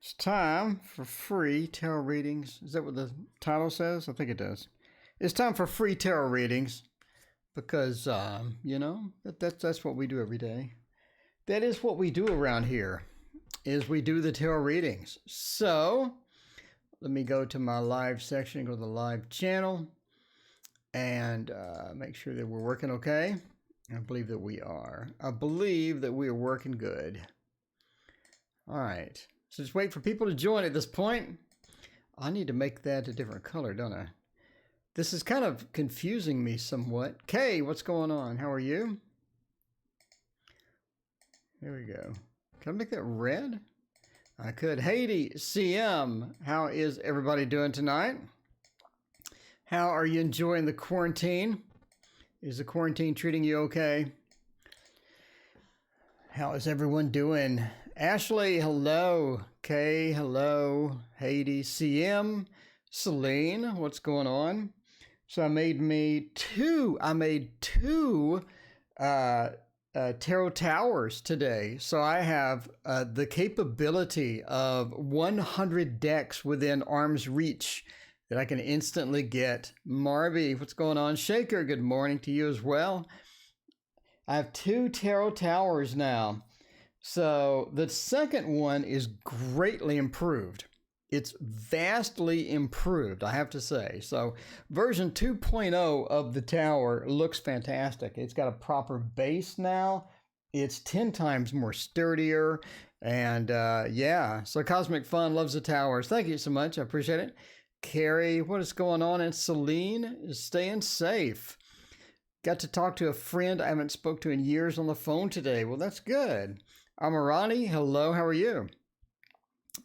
It's time for free tarot readings. Is that what the title says? I think it does. It's time for free tarot readings because, that's what we do every day. That is what we do around here, is we do the tarot readings. So let me go to my live section, go to the live channel, and make sure that we're working okay. I believe that we are. I believe that we are working good. All right. So just wait for people to join at this point. I need to make that a different color, don't I? This is kind of confusing me somewhat. Kay, what's going on? How are you? There we go. Can I make that red? I could. Haiti, CM, how is everybody doing tonight? How are you enjoying the quarantine? Is the quarantine treating you okay? How is everyone doing? Ashley, hello. Kay, hello. Haiti, CM, Celine, what's going on? So I made two tarot towers today. So I have the capability of 100 decks within arm's reach that I can instantly get. Marby, what's going on? Shaker, good morning to you as well. I have 2 tarot towers now. So the second one is greatly improved. It's vastly improved, I have to say. So version 2.0 of the tower looks fantastic. It's got a proper base now. It's 10 times more sturdier. And yeah, so Cosmic Fun loves the towers. Thank you so much. I appreciate it. Carrie, what is going on? And Celine is staying safe. Got to talk to a friend I haven't spoke to in years on the phone today. Well, that's good. Amarani, hello, how are you?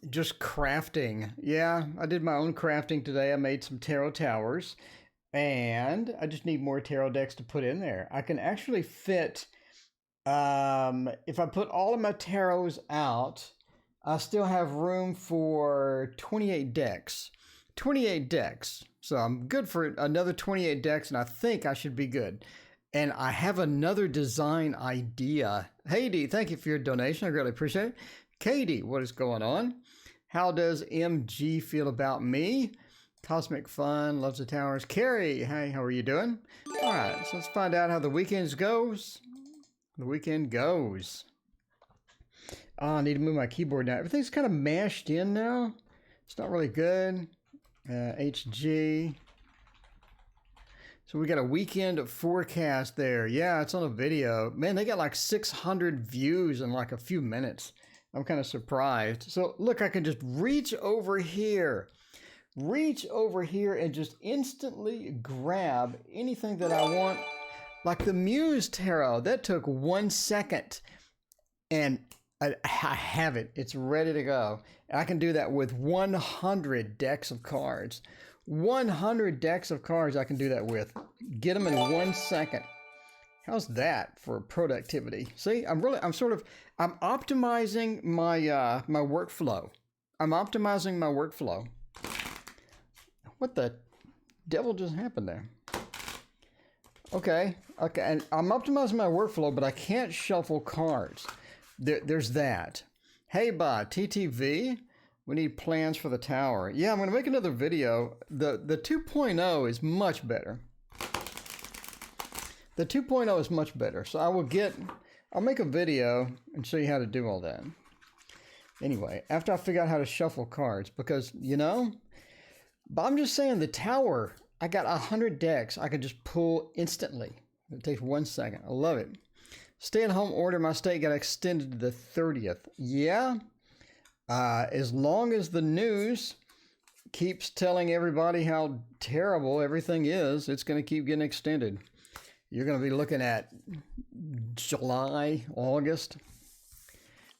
Just crafting. Yeah, I did my own crafting today. I made some tarot towers, and I just need more tarot decks to put in there. I can actually fit, if I put all of my tarots out, I still have room for 28 decks. 28 decks. So I'm good for another 28 decks, and I think I should be good. And I have another design idea. Haiti, thank you for your donation. I really appreciate it. Katie, what is going on? How does MG feel about me? Cosmic Fun, loves the towers. Carrie, hey, how are you doing? All right, so let's find out how the weekend goes. The weekend goes. Oh, I need to move my keyboard now. Everything's kind of mashed in now. It's not really good. HG. So we got a weekend forecast there. Yeah, it's on a video. Man, they got like 600 views in like a few minutes. I'm kind of surprised. So look, I can just reach over here and just instantly grab anything that I want. Like the Muse Tarot, that took 1 second. And I have it. It's ready to go. And I can do that with 100 decks of cards. 100 decks of cards I can do that with. Get them in 1 second. How's that for productivity? See, I'm optimizing my my workflow. I'm optimizing my workflow. What the devil just happened there? Okay, and I'm optimizing my workflow, but I can't shuffle cards. There's that. Hey, TTV, we need plans for the tower. Yeah, I'm going to make another video. The 2.0 is much better. The 2.0 is much better. So I'll make a video and show you how to do all that. Anyway, after I figure out how to shuffle cards, because, but I'm just saying the tower, I got 100 decks I could just pull instantly. It takes 1 second. I love it. Stay-at-home order, my state got extended to the 30th. Yeah, as long as the news keeps telling everybody how terrible everything is, it's going to keep getting extended. You're going to be looking at July, August.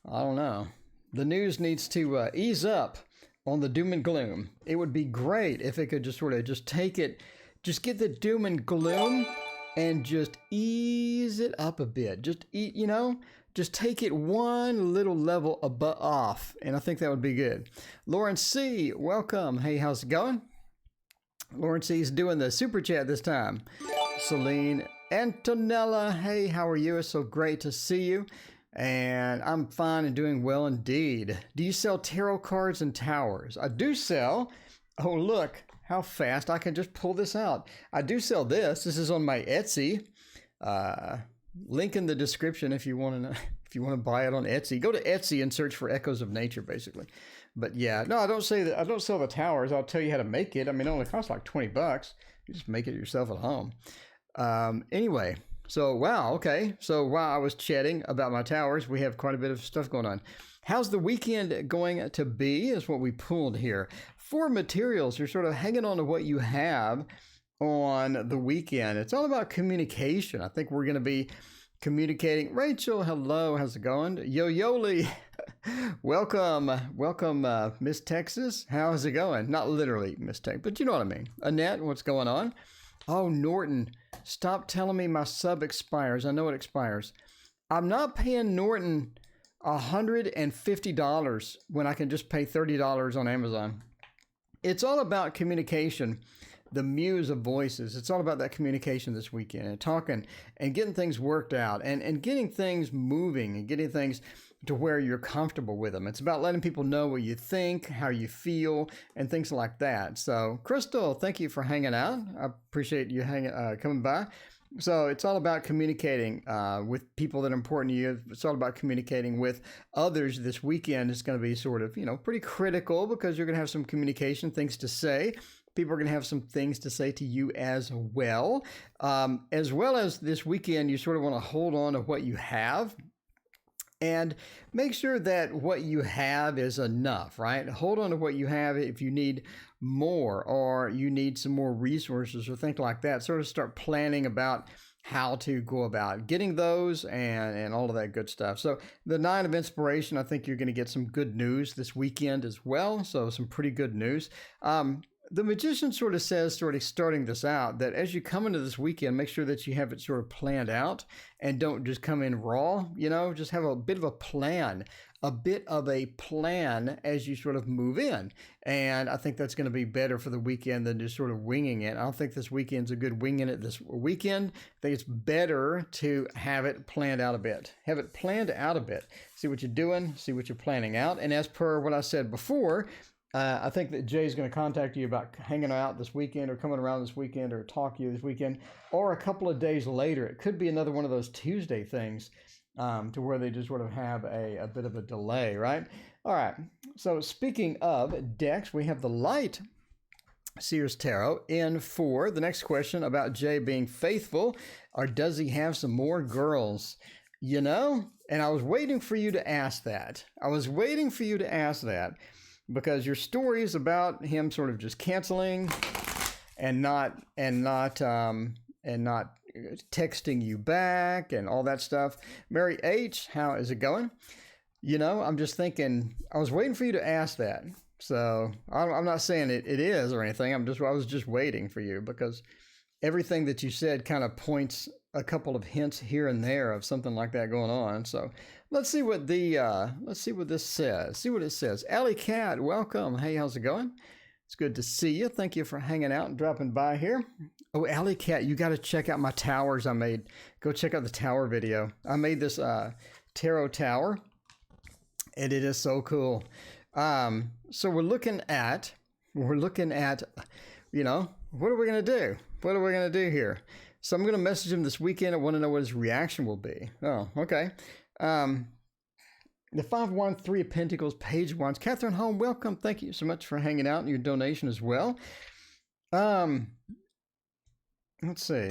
I don't know. The news needs to ease up on the doom and gloom. It would be great if it could just sort of just take it, just get the doom and gloom and just ease it up a bit. Just take it one little level off. And I think that would be good. Lauren C., welcome. Hey, how's it going? Lauren C. is doing the super chat this time. Celine Antonella, hey, how are you? It's so great to see you. And I'm fine and doing well indeed. Do you sell tarot cards and towers? I do sell. Oh, look how fast I can just pull this out. I do sell this. This is on my Etsy. Link in the description if you want to know, if you want to buy it on Etsy. Go to Etsy and search for Echoes of Nature, basically. But yeah, no, I don't say that. I don't sell the towers. I'll tell you how to make it. I mean, it only costs like $20. You just make it yourself at home. Anyway, so wow, okay. So while I was chatting about my towers, we have quite a bit of stuff going on. How's the weekend going to be is what we pulled here. For materials, you're sort of hanging on to what you have on the weekend. It's all about communication. I think we're going to be communicating. Rachel, hello. How's it going? Yo-Yoli, welcome. Welcome, Miss Texas. How's it going? Not literally Miss Texas, but you know what I mean. Annette, what's going on? Oh, Norton, stop telling me my sub expires. I know it expires. I'm not paying Norton $150 when I can just pay $30 on Amazon. It's all about communication, the muse of voices. It's all about that communication this weekend and talking and getting things worked out and getting things moving and getting things to where you're comfortable with them. It's about letting people know what you think, how you feel, and things like that. So, Crystal, thank you for hanging out. I appreciate you coming by. So it's all about communicating with people that are important to you. It's all about communicating with others. This weekend is going to be sort of, pretty critical because you're going to have some communication, things to say. People are going to have some things to say to you as well. As well as this weekend, you sort of want to hold on to what you have and make sure that what you have is enough, right? Hold on to what you have if you need more or you need some more resources or things like that. Sort of start planning about how to go about getting those and all of that good stuff. So the 9 of Inspiration, I think you're going to get some good news this weekend as well. So some pretty good news. The Magician sort of says, starting this out, that as you come into this weekend, make sure that you have it sort of planned out and don't just come in raw, just have a bit of a plan as you sort of move in. And I think that's going to be better for the weekend than just sort of winging it. I don't think this weekend's a good winging it this weekend. I think it's better to have it planned out a bit. See what you're doing, see what you're planning out. And as per what I said before, I think that Jay's going to contact you about hanging out this weekend or coming around this weekend or talk to you this weekend or a couple of days later. It could be another one of those Tuesday things to where they just sort of have a bit of a delay, right? All right. So speaking of decks, we have the Light Seers Tarot in for the next question about Jay being faithful, or does he have some more girls? And I was waiting for you to ask that. Because your stories about him sort of just canceling and not texting you back and all that stuff. Mary H, how is it going? I'm just thinking, I was waiting for you to ask that. So I'm not saying it is or anything. I was just waiting for you because everything that you said kind of points a couple of hints here and there of something like that going on. So let's see what this says. See what it says. Alley Cat, welcome. Hey, how's it going? It's good to see you. Thank you for hanging out and dropping by here. Oh, Alley Cat, you got to check out my towers I made. Go check out the tower video. I made this tarot tower, and it is so cool. So we're looking at, what are we going to do? What are we going to do here? So I'm going to message him this weekend. I want to know what his reaction will be. Oh, okay. The 5-1, 3 of Pentacles, page 1. Catherine Home, welcome. Thank you so much for hanging out and your donation as well. Let's see.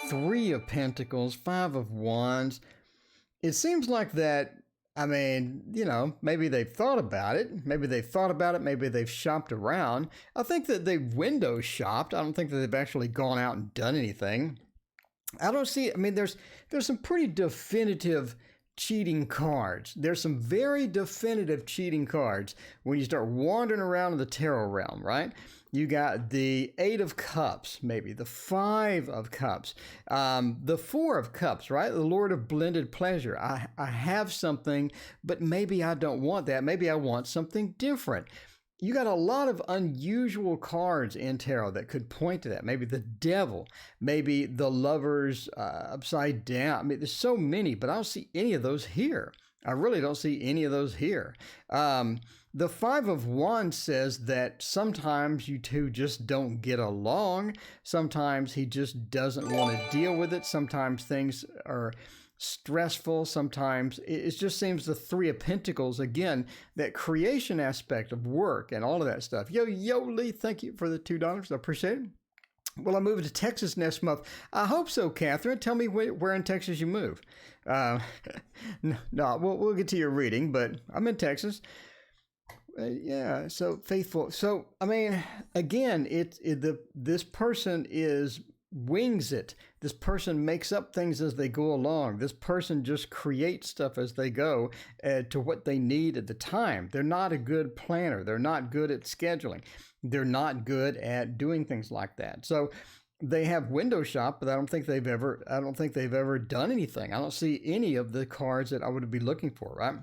3 of Pentacles, 5 of Wands. It seems like that, maybe they've thought about it. Maybe they've shopped around. I think that they've window shopped. I don't think that they've actually gone out and done anything. I don't see, there's some pretty definitive cheating cards. There's some very definitive cheating cards when you start wandering around in the tarot realm, right? You got the 8 of Cups, maybe the 5 of Cups, the 4 of Cups, right? The Lord of Blended Pleasure. I have something, but maybe I don't want that. Maybe I want something different. you got a lot of unusual cards in tarot that could point to that. Maybe the devil, maybe the lovers upside down. I mean, there's so many, but I don't see any of those here. I really don't see any of those here. The Five of Wands says that sometimes you two just don't get along. Sometimes he just doesn't want to deal with it. Sometimes things are stressful. Sometimes it just seems the Three of Pentacles, again, that creation aspect of work and all of that stuff. Yo, Lee, thank you for the $2. I appreciate it. Will I move to Texas next month? I hope so, Catherine. Tell me where in Texas you move. No, we'll get to your reading, but I'm in Texas. Yeah, so faithful. So, I mean, again, this person wings it. This person makes up things as they go along. This person just creates stuff as they go to what they need at the time. They're not a good planner. They're not good at scheduling. They're not good at doing things like that. So they have window shop, but I don't think they've ever done anything. I don't see any of the cards that I would be looking for, right?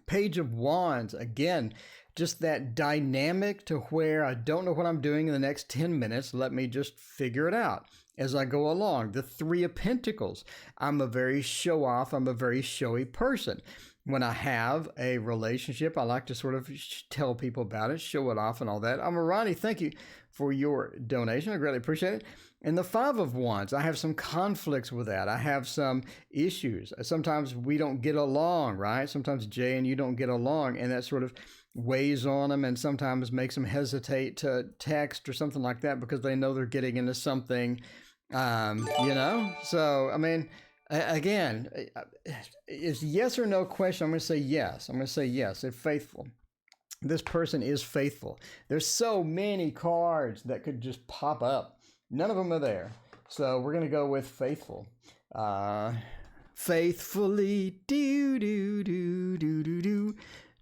Page of Wands, again, just that dynamic to where I don't know what I'm doing in the next 10 minutes. Let me just figure it out as I go along. The Three of Pentacles. I'm a very show-off. I'm a very showy person. When I have a relationship, I like to sort of tell people about it, show it off and all that. Ronnie, thank you for your donation. I greatly appreciate it. And the Five of Wands, I have some conflicts with that. I have some issues. Sometimes we don't get along, right? Sometimes Jay and you don't get along, and that sort of weighs on them and sometimes makes them hesitate to text or something like that because they know they're getting into something, So, I mean, again, is yes or no question. I'm going to say yes. I'm going to say yes. They're faithful. This person is faithful. There's so many cards that could just pop up. None of them are there. So we're going to go with faithful. Faithfully, do.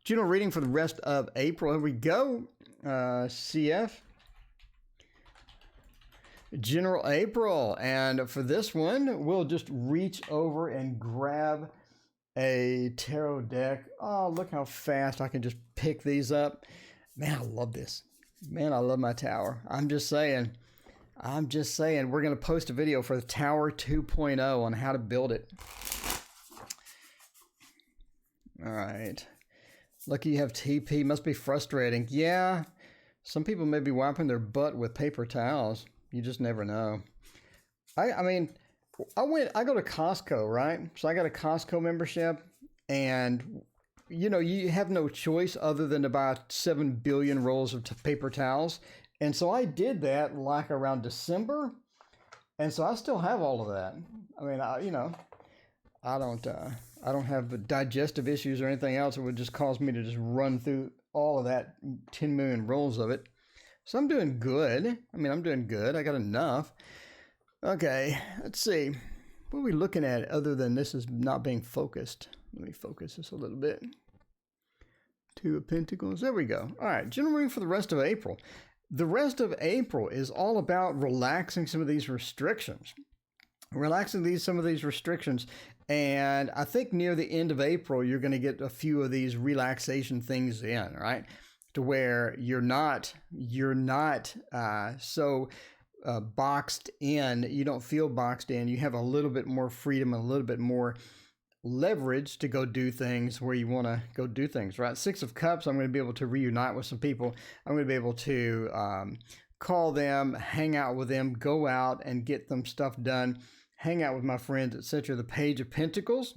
General reading for the rest of April. Here we go. CF. General April. And for this one, we'll just reach over and grab a tarot deck. Oh, look how fast I can just pick these up. Man, I love this. Man, I love my tower. I'm just saying, we're going to post a video for the Tower 2.0 on how to build it. All right. Lucky you have TP. Must be frustrating. Yeah. Some people may be wiping their butt with paper towels. You just never know. I mean, I go to Costco, right? So I got a Costco membership, and you have no choice other than to buy 7 billion rolls of paper towels. And so I did that like around December. And so I still have all of that. I mean, I don't have digestive issues or anything else that would just cause me to just run through all of that 10 million rolls of it. So I'm doing good. I'm doing good. I got enough. Okay, let's see. What are we looking at other than this is not being focused? Let me focus this a little bit. Two of Pentacles. There we go. All right, general reading for the rest of April. The rest of April is all about relaxing some of these restrictions. Some of these restrictions. And I think near the end of April, you're going to get a few of these relaxation things in, right? To where you're not so boxed in. You don't feel boxed in. You have a little bit more freedom, a little bit more leverage to go do things where you want to go do things, right? Six of Cups, I'm going to be able to reunite with some people. I'm going to be able to call them, hang out with them, go out and get them stuff done, hang out with my friends, etc. The Page of Pentacles.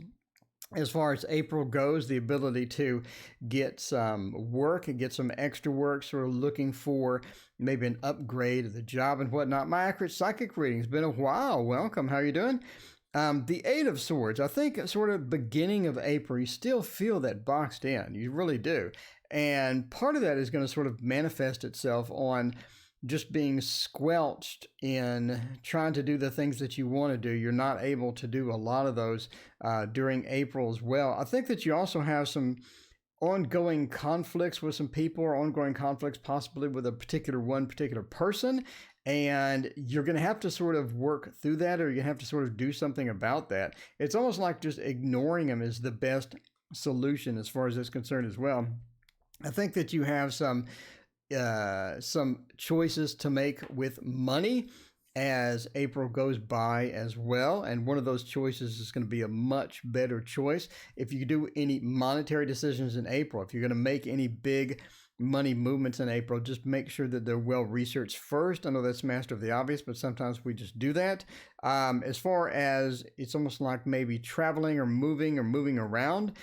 As far as April goes, the ability to get some work and get some extra work, sort of looking for maybe an upgrade of the job and whatnot. My accurate psychic reading. It's been a while. Welcome. How are you doing? The Eight of Swords. I think sort of beginning of April, you still feel that boxed in. You really do. And part of that is going to sort of manifest itself on just being squelched in trying to do the things that you want to do. You're not able to do a lot of those during April as well. I think that you also have some ongoing conflicts with some people, or ongoing conflicts possibly with a particular person. And you're going to have to sort of work through that, or you're going to have to sort of do something about that. It's almost like just ignoring them is the best solution as far as it's concerned as well. I think that you have some some choices to make with money as April goes by as well. And one of those choices is going to be a much better choice. If you do any monetary decisions in April, if you're going to make any big money movements in April, just make sure that they're well researched first. I know that's master of the obvious, but sometimes we just do that. As far as it's almost like maybe traveling or moving around,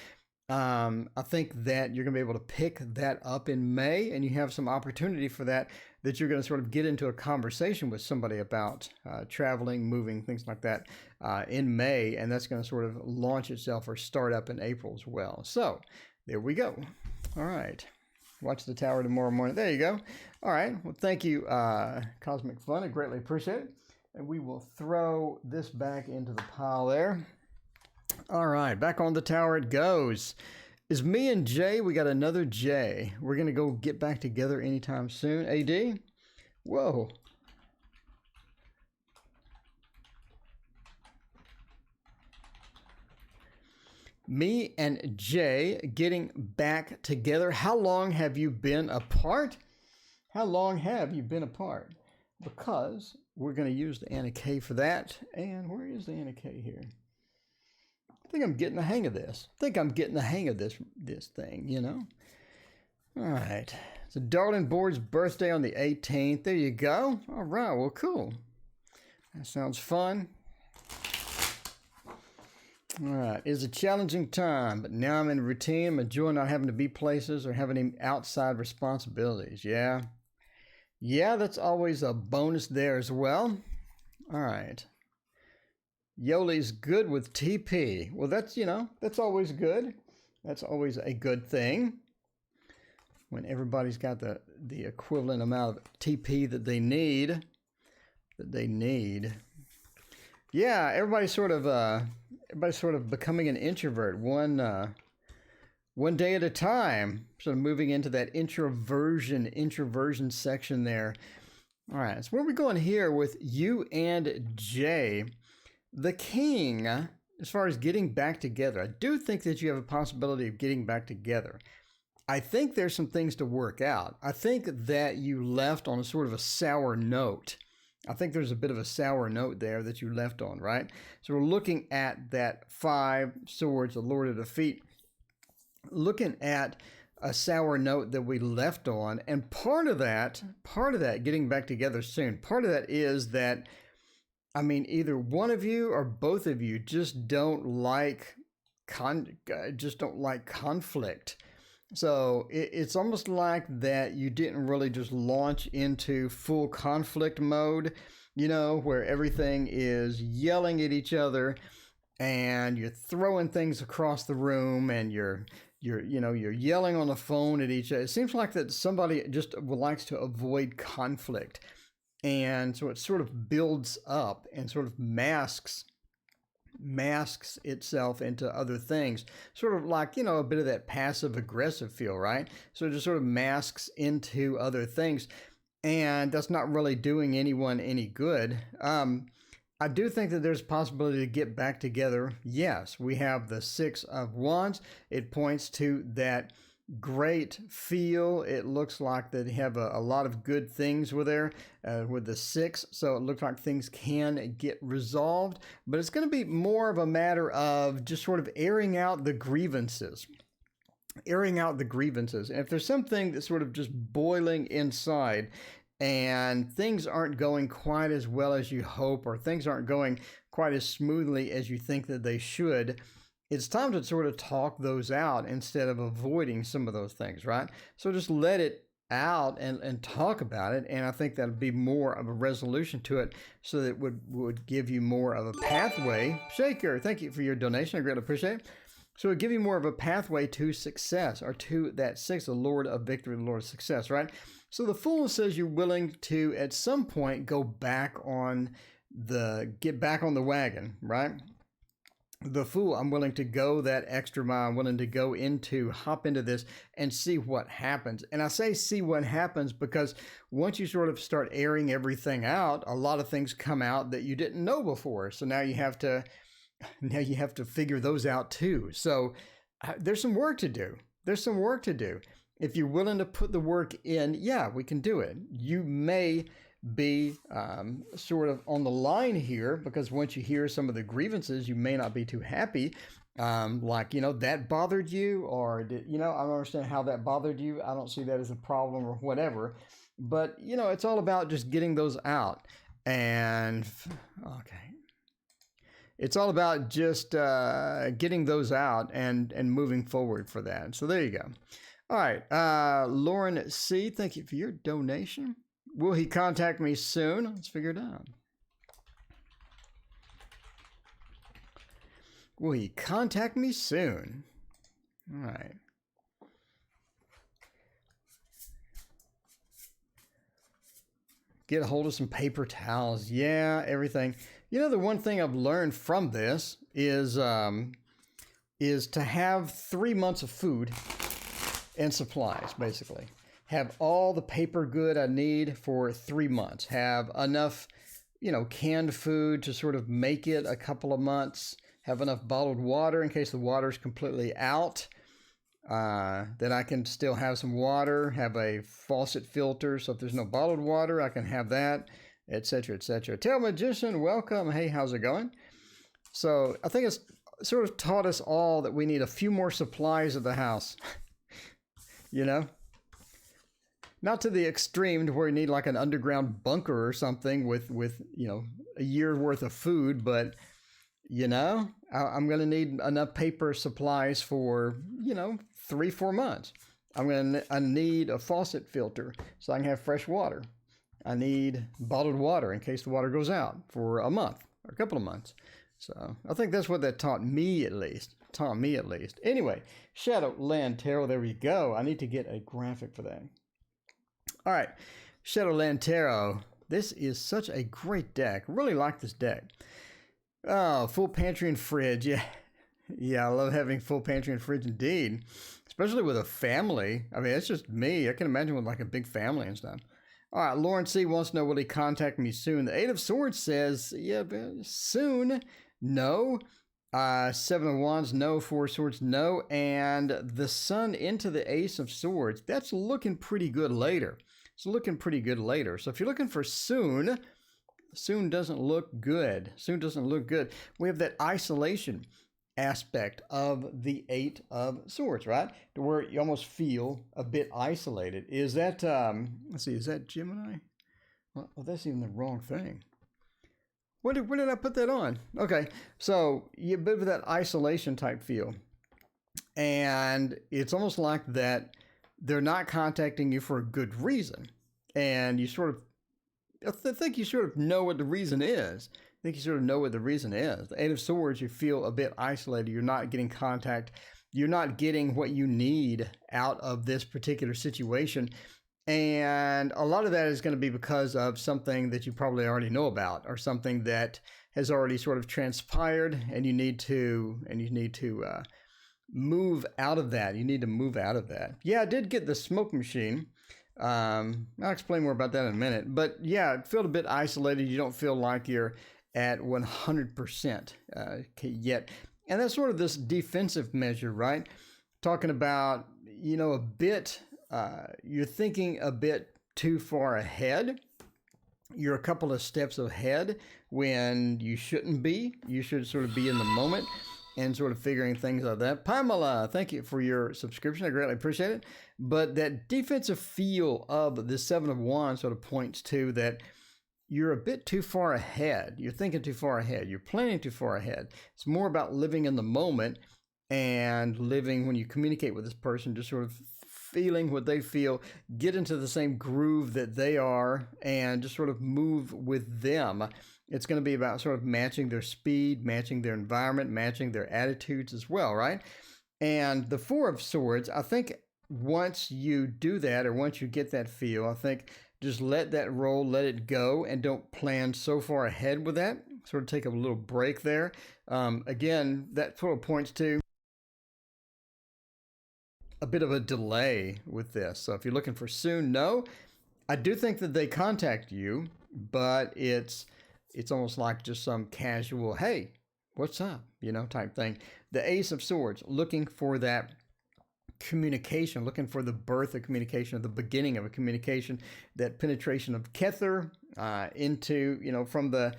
I think that you're going to be able to pick that up in May, and you have some opportunity for that you're going to sort of get into a conversation with somebody about traveling, moving, things like that in May, and that's going to sort of launch itself or start up in April as well. So there we go. All right. Watch the tower tomorrow morning. There you go. All right. Well, thank you, Cosmic Fun. I greatly appreciate it. And we will throw this back into the pile there. All right, back on the tower it goes. Is me and Jay, we got another Jay. We're going to go get back together anytime soon. AD? Whoa. Me and Jay getting back together. How long have you been apart? How long have you been apart? Because we're going to use the Anna K for that. And where is the Anna K here? I think I'm getting the hang of this. This thing, you know? All right. So Darling Board's birthday on the 18th. There you go. All right. Well, cool. That sounds fun. All right. It's a challenging time, but now I'm in routine. I'm enjoying not having to be places or having any outside responsibilities. Yeah. Yeah, that's always a bonus there as well. All right. Yoli's good with TP. Well, that's, that's always good. That's always a good thing when everybody's got the equivalent amount of TP that they need. Yeah, everybody's sort of becoming an introvert one day at a time. Sort of moving into that introversion section there. All right, so where are we going here with you and Jay? The King, as far as getting back together, I do think that you have a possibility of getting back together. I think there's some things to work out. I think that you left on a sort of a sour note. I think there's a bit of a sour note there that you left on, right? So we're looking at that 5 swords, the Lord of the Feet, looking at a sour note that we left on. And part of that, getting back together soon, part of that is that, I mean, either one of you or both of you just don't like conflict. So it's almost like that you didn't really just launch into full conflict mode, where everything is yelling at each other and you're throwing things across the room and you're yelling on the phone at each other. It seems like that somebody just likes to avoid conflict. And so it sort of builds up and sort of masks itself into other things, sort of like, a bit of that passive aggressive feel, right? So it just sort of masks into other things, and that's not really doing anyone any good. I do think that there's a possibility to get back together. Yes, we have the 6 of Wands. It points to that great feel. It looks like they have a lot of good things with the 6, so it looks like things can get resolved, but it's going to be more of a matter of just sort of airing out the grievances. And if there's something that's sort of just boiling inside and things aren't going quite as well as you hope, or things aren't going quite as smoothly as you think that they should, it's time to sort of talk those out instead of avoiding some of those things, right? So just let it out and talk about it, and I think that'd be more of a resolution to it, so that it would give you more of a pathway. Shaker, thank you for your donation. I greatly appreciate it. So it would give you more of a pathway to success, or to that 6, the Lord of Victory, the Lord of Success, right? So the Fool says you're willing to, at some point, get back on the wagon, right? The Fool, I'm willing to go that extra mile. I'm willing to hop into this and see what happens. And I say see what happens because once you sort of start airing everything out, a lot of things come out that you didn't know before. So now you have to figure those out too. So there's some work to do. If you're willing to put the work in, yeah, we can do it. You may be sort of on the line here, because once you hear some of the grievances, you may not be too happy. Like, that bothered you, or I don't understand how that bothered you. I don't see that as a problem or whatever. But, it's all about just getting those out. And, okay. It's all about just getting those out and moving forward for that. So there you go. All right. Lauren C., thank you for your donation. Will he contact me soon? Let's figure it out. Will he contact me soon? All right. Get a hold of some paper towels. Yeah, everything. The one thing I've learned from this is to have 3 months of food and supplies, basically. Have all the paper good I need for 3 months. Have enough, canned food to sort of make it a couple of months. Have enough bottled water in case the water's completely out. That I can still have some water. Have a faucet filter, so if there's no bottled water, I can have that, etc., etc. Tail Magician, welcome. Hey, how's it going? So I think it's sort of taught us all that we need a few more supplies at the house. Not to the extreme to where you need like an underground bunker or something with a year worth of food, but I'm going to need enough paper supplies for 3-4 months. I need a faucet filter so I can have fresh water. I need bottled water in case the water goes out for a month or a couple of months. So I think that's what that taught me at least. Anyway, Shadowland Tarot, there we go. I need to get a graphic for that. All right, Shadowland Tarot. This is such a great deck. Really like this deck. Oh, full pantry and fridge. Yeah, I love having full pantry and fridge indeed. Especially with a family. I mean, it's just me. I can imagine with like a big family and stuff. All right, Lauren C. wants to know, will he contact me soon? The 8 of Swords says, yeah, soon. No. 7 of Wands, no. 4 of Swords, no. And the Sun into the Ace of Swords. That's looking pretty good later. So if you're looking for soon, soon doesn't look good. We have that isolation aspect of the 8 of Swords, right? To where you almost feel a bit isolated. Is that, let's see, is that Gemini? Well, that's even the wrong thing. Where did I put that on? Okay, so you bit of that isolation type feel. And it's almost like that they're not contacting you for a good reason. And you sort of, I think you sort of know what the reason is. The 8 of Swords, you feel a bit isolated. You're not getting contact. You're not getting what you need out of this particular situation. And a lot of that is going to be because of something that you probably already know about, or something that has already sort of transpired, and you need to move out of that. Yeah, I did get the smoke machine. I'll explain more about that in a minute. But yeah, it felt a bit isolated. You don't feel like you're at 100% yet. And that's sort of this defensive measure, right? Talking about, a bit, you're thinking a bit too far ahead. You're a couple of steps ahead when you shouldn't be. You should sort of be in the moment and sort of figuring things like that. Pamela, thank you for your subscription. I greatly appreciate it. But that defensive feel of the 7 of Wands sort of points to that you're a bit too far ahead. You're thinking too far ahead. You're planning too far ahead. It's more about living in the moment and living when you communicate with this person, just sort of feeling what they feel, get into the same groove that they are, and just sort of move with them. It's going to be about sort of matching their speed, matching their environment, matching their attitudes as well, right? And the 4 of Swords, I think once you do that, or once you get that feel, I think just let that roll, let it go, and don't plan so far ahead with that. Sort of take a little break there. Again, that sort of points to a bit of a delay with this. So if you're looking for soon, no. I do think that they contact you, but it's almost like just some casual, hey, what's up, type thing. The Ace of Swords, looking for that communication, looking for the birth of communication, or the beginning of a communication, that penetration of Kether into, from the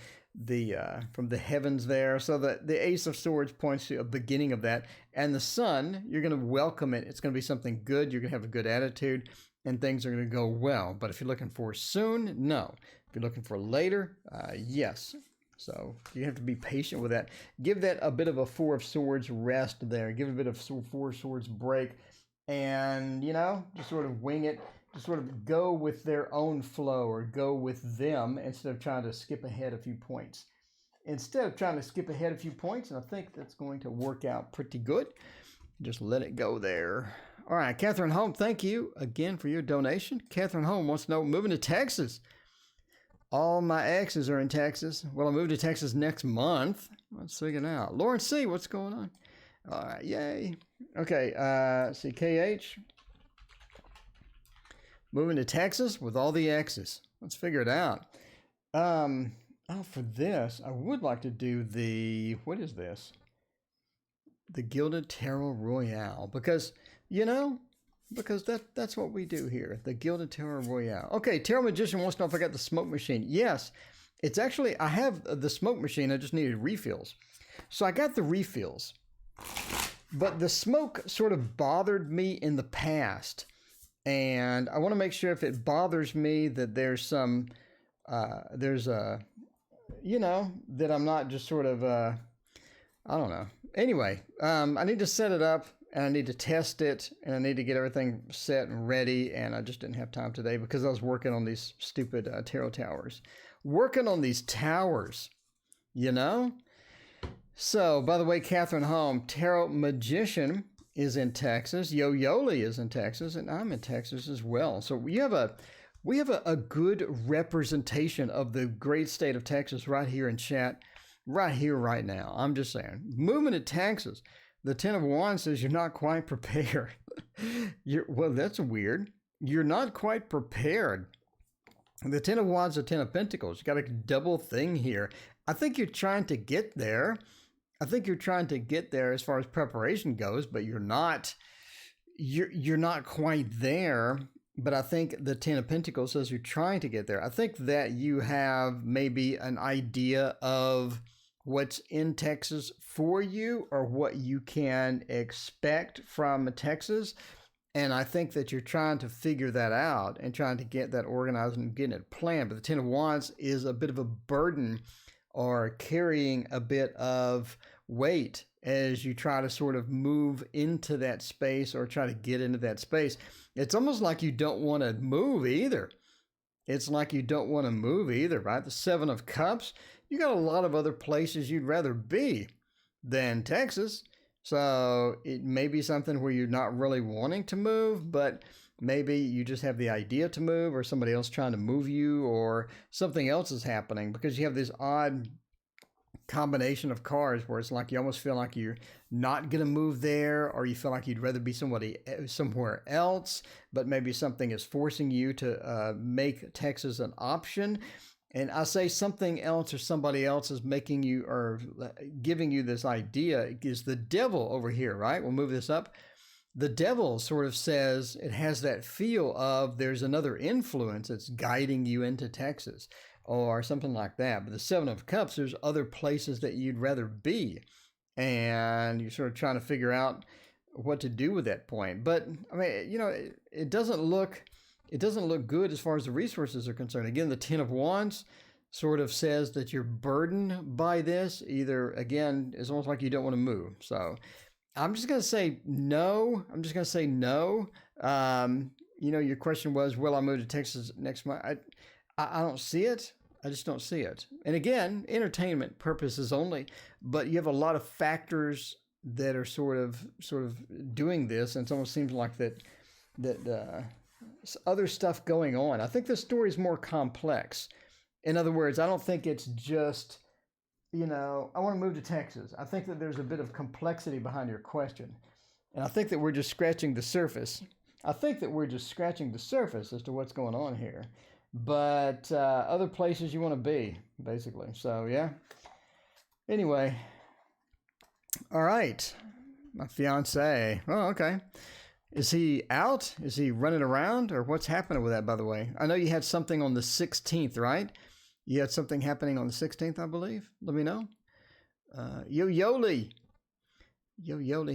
heavens there. So the Ace of Swords points to a beginning of that. And the Sun, you're going to welcome it. It's going to be something good. You're going to have a good attitude, and things are going to go well. But if you're looking for soon, no. If you're looking for later, yes. So you have to be patient with that. Give that a bit of a Four of Swords rest there. Give a bit of Four of Swords break, and, just sort of wing it. Just sort of go with their own flow, or go with them, instead of trying to skip ahead a few points. And I think that's going to work out pretty good. Just let it go there. All right, Catherine Holm, thank you again for your donation. Catherine Holm wants to know, moving to Texas. All my exes are in Texas. Well, I moved to Texas next month. Let's figure it out. Lauren C., what's going on? All right, yay. Okay, see, KH. Moving to Texas with all the exes. Let's figure it out. For this, I would like to do what is this? The Gilded Tarot Royale. Because that's what we do here. The Gilded Tarot Royale. Okay, Tarot Magician wants to know if I got the smoke machine. Yes, it's actually, I have the smoke machine. I just needed refills. So I got the refills. But the smoke sort of bothered me in the past. And I want to make sure, if it bothers me, that there's that I'm not just sort of, I don't know. Anyway, I need to set it up, and I need to test it, and I need to get everything set and ready, and I just didn't have time today because I was working on these stupid tarot towers. Working on these towers, So, by the way, Catherine Holm, Tarot Magician, is in Texas. Yo-Yoli is in Texas, and I'm in Texas as well. So we have a good representation of the great state of Texas right here in chat, right here, right now. I'm just saying. Moving to Texas, the Ten of Wands says you're not quite prepared. Well, that's weird. You're not quite prepared. The Ten of Wands, the Ten of Pentacles. You got a double thing here. I think you're trying to get there. As far as preparation goes, but you're not quite there. But I think the Ten of Pentacles says you're trying to get there. I think that you have maybe an idea of what's in Texas for you, or what you can expect from Texas. And I think that you're trying to figure that out and trying to get that organized and getting it planned. But the Ten of Wands is a bit of a burden, or carrying a bit of weight as you try to sort of move into that space, or try to get into that space. It's almost like you don't want to move either. Right? The Seven of Cups, you got a lot of other places you'd rather be than Texas. So it may be something where you're not really wanting to move, but maybe you just have the idea to move, or somebody else trying to move you, or something else is happening, because you have this odd combination of cards where it's like you almost feel like you're not going to move there, or you feel like you'd rather be somewhere else, but maybe something is forcing you to make Texas an option. And I say something else, or somebody else is making you, or giving you this idea, is the Devil over here, right? We'll move this up. The Devil sort of says, it has that feel of there's another influence that's guiding you into Texas, or something like that. But the Seven of Cups, there's other places that you'd rather be, and you're sort of trying to figure out what to do with that point. But I mean, it doesn't look good as far as the resources are concerned. Again, the Ten of Wands sort of says that you're burdened by this. Either, again, it's almost like you don't want to move. So I'm just going to say no. Your question was, will I move to Texas next month? I don't see it. I just don't see it. And again, entertainment purposes only, but you have a lot of factors that are sort of doing this, and it almost seems like that other stuff going on. I think the story is more complex. In other words, I don't think it's just, I want to move to Texas. I think that there's a bit of complexity behind your question. And I think that we're just scratching the surface. As to what's going on here. But other places you want to be, basically. So, yeah. Anyway. All right. My fiance. Oh, okay. Is he out? Is he running around? Or what's happening with that, by the way? I know you had something on the 16th, right? You had something happening on the 16th, I believe. Let me know. Yo Yoli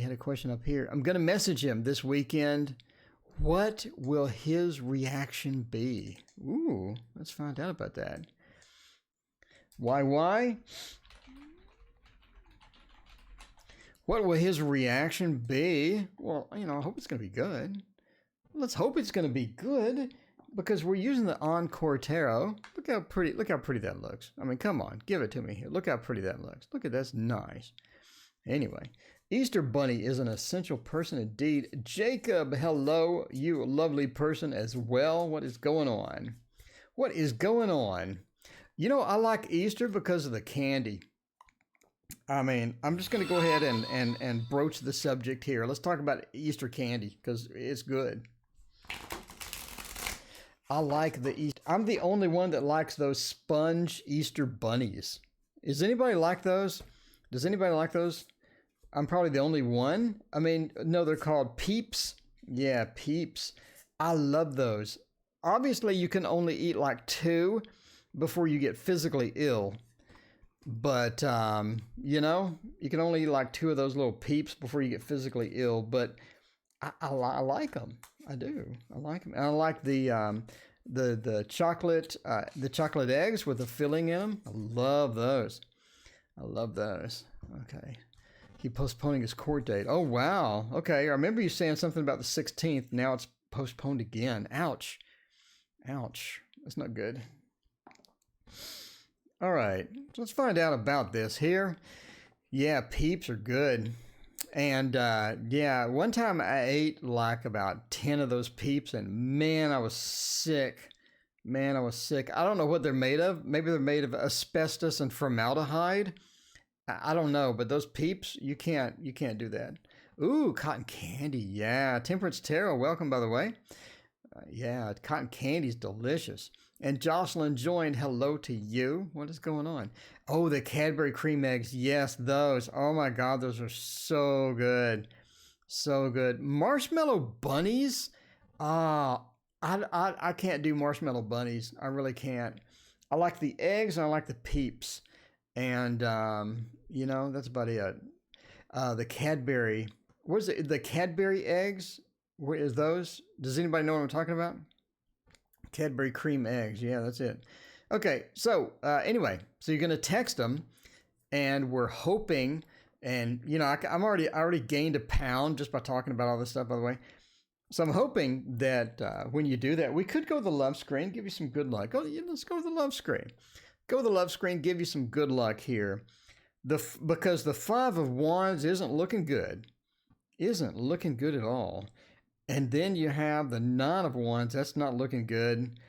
had a question up here. I'm going to message him this weekend. What will his reaction be? Ooh, let's find out about that. Why? What will his reaction be? Well, I hope it's going to be good. Let's hope it's going to be good because we're using the Encore Tarot. Look how pretty that looks. I mean, come on, give it to me here. Look how pretty that looks. Look at that's nice. Anyway, Easter Bunny is an essential person indeed. Jacob, hello, you lovely person as well. What is going on? What is going on? I like Easter because of the candy. I mean, I'm just going to go ahead and broach the subject here. Let's talk about Easter candy because it's good. I like the Easter. I'm the only one that likes those sponge Easter bunnies. Does anybody like those? Does anybody like those? I'm probably the only one. I mean, no, they're called Peeps. Yeah, Peeps. I love those. Obviously, you can only eat like 2 before you get physically ill. But, you can only eat like 2 of those little Peeps before you get physically ill. But I like them. I do. I like them. And I like the chocolate eggs with the filling in them. I love those. Okay. He postponing his court date. Oh, wow. Okay. I remember you saying something about the 16th. Now it's postponed again. Ouch. That's not good. All right, so let's find out about this here. Yeah, Peeps are good. And yeah, one time I ate like about 10 of those Peeps and man, I was sick. I don't know what they're made of. Maybe they're made of asbestos and formaldehyde. I don't know, but those Peeps, you can't do that. Ooh, cotton candy. Yeah, Temperance Tarot, welcome by the way. Yeah, cotton candy's delicious. And Jocelyn joined. Hello to you. What is going on? Oh, the Cadbury cream eggs. Yes, those. Oh my God, those are so good. So good. Marshmallow bunnies. I can't do marshmallow bunnies. I really can't. I like the eggs and I like the Peeps. And, that's about it. The Cadbury. What is it? The Cadbury eggs? What is those? Does anybody know what I'm talking about? Cadbury cream eggs. Yeah, that's it. Okay, so anyway, so you're going to text them, and we're hoping, and I already gained a pound just by talking about all this stuff, by the way. So I'm hoping that when you do that, we could go to the love screen, give you some good luck. Let's go to the love screen. Go to the love screen, give you some good luck here. Because the 5 of Wands isn't looking good. Isn't looking good at all. And then you have the 9 of Wands. That's not looking good.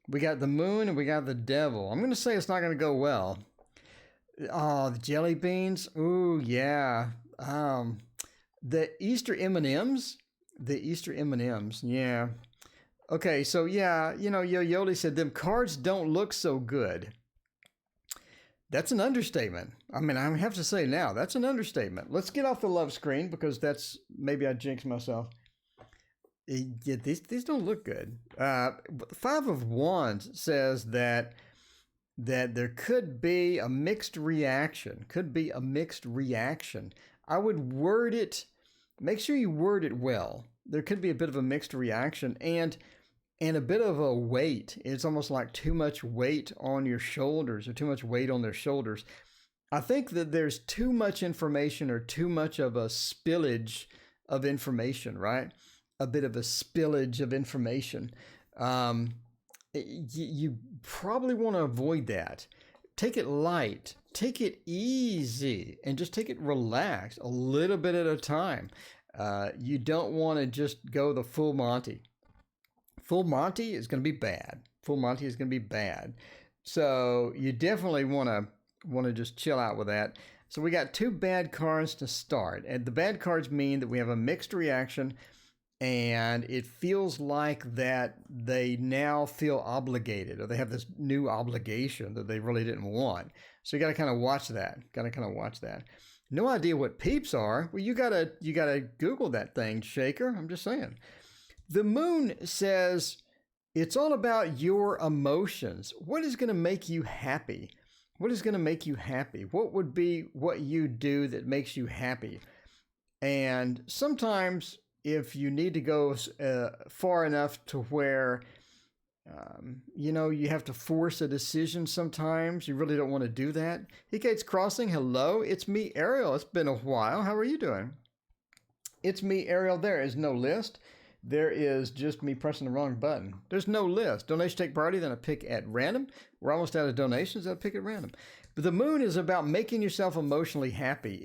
We got the Moon and we got the Devil. I'm going to say it's not going to go well. Oh, the jelly beans. Ooh, yeah. The Easter M&Ms. Yeah. Okay, so yeah, Yoli said them cards don't look so good. That's an understatement. I mean, I have to say now, that's an understatement. Let's get off the love screen because maybe I jinxed myself. Yeah, these don't look good. The 5 of Wands says that there could be a mixed reaction. I would word it. Make sure you word it well. There could be a bit of a mixed reaction and a bit of a weight. It's almost like too much weight on your shoulders or too much weight on their shoulders. I think that there's too much information or too much of a spillage of information, right? A bit of a spillage of information. You probably want to avoid that. Take it light, take it easy, and just take it relaxed a little bit at a time. You don't want to just go the full Monty. Full Monty is going to be bad. So you definitely want to just chill out with that. So we got 2 bad cards to start. And the bad cards mean that we have a mixed reaction and it feels like that they now feel obligated or they have this new obligation that they really didn't want. So you got to kind of watch that. No idea what peeps are? Well, you gotta Google that thing, Shaker. I'm just saying. The moon says it's all about your emotions. What is going to make you happy? What is going to make you happy? What would be what you do that makes you happy? And sometimes if you need to go far enough to where, you have to force a decision sometimes, you really don't want to do that. Hey, Kate's Crossing, hello. It's me, Ariel. It's been a while. How are you doing? It's me, Ariel. There is no list. There is just me pressing the wrong button. There's no list. Donation take priority, then I pick at random. We're almost out of donations. I'll pick at random. But the moon is about making yourself emotionally happy.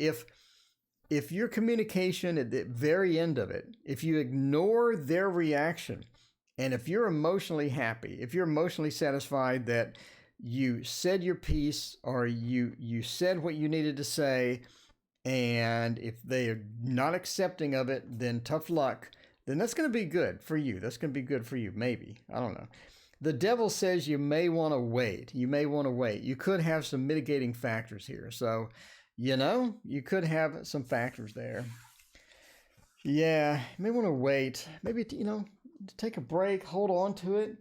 If your communication at the very end of it, if you ignore their reaction, and if you're emotionally happy, if you're emotionally satisfied that you said your piece or you said what you needed to say, and if they are not accepting of it, then tough luck. Then that's going to be good for you. That's going to be good for you, maybe. I don't know. The devil says you may want to wait. You may want to wait. You could have some mitigating factors here. So, you could have some factors there. Yeah, you may want to wait. Maybe, take a break, hold on to it.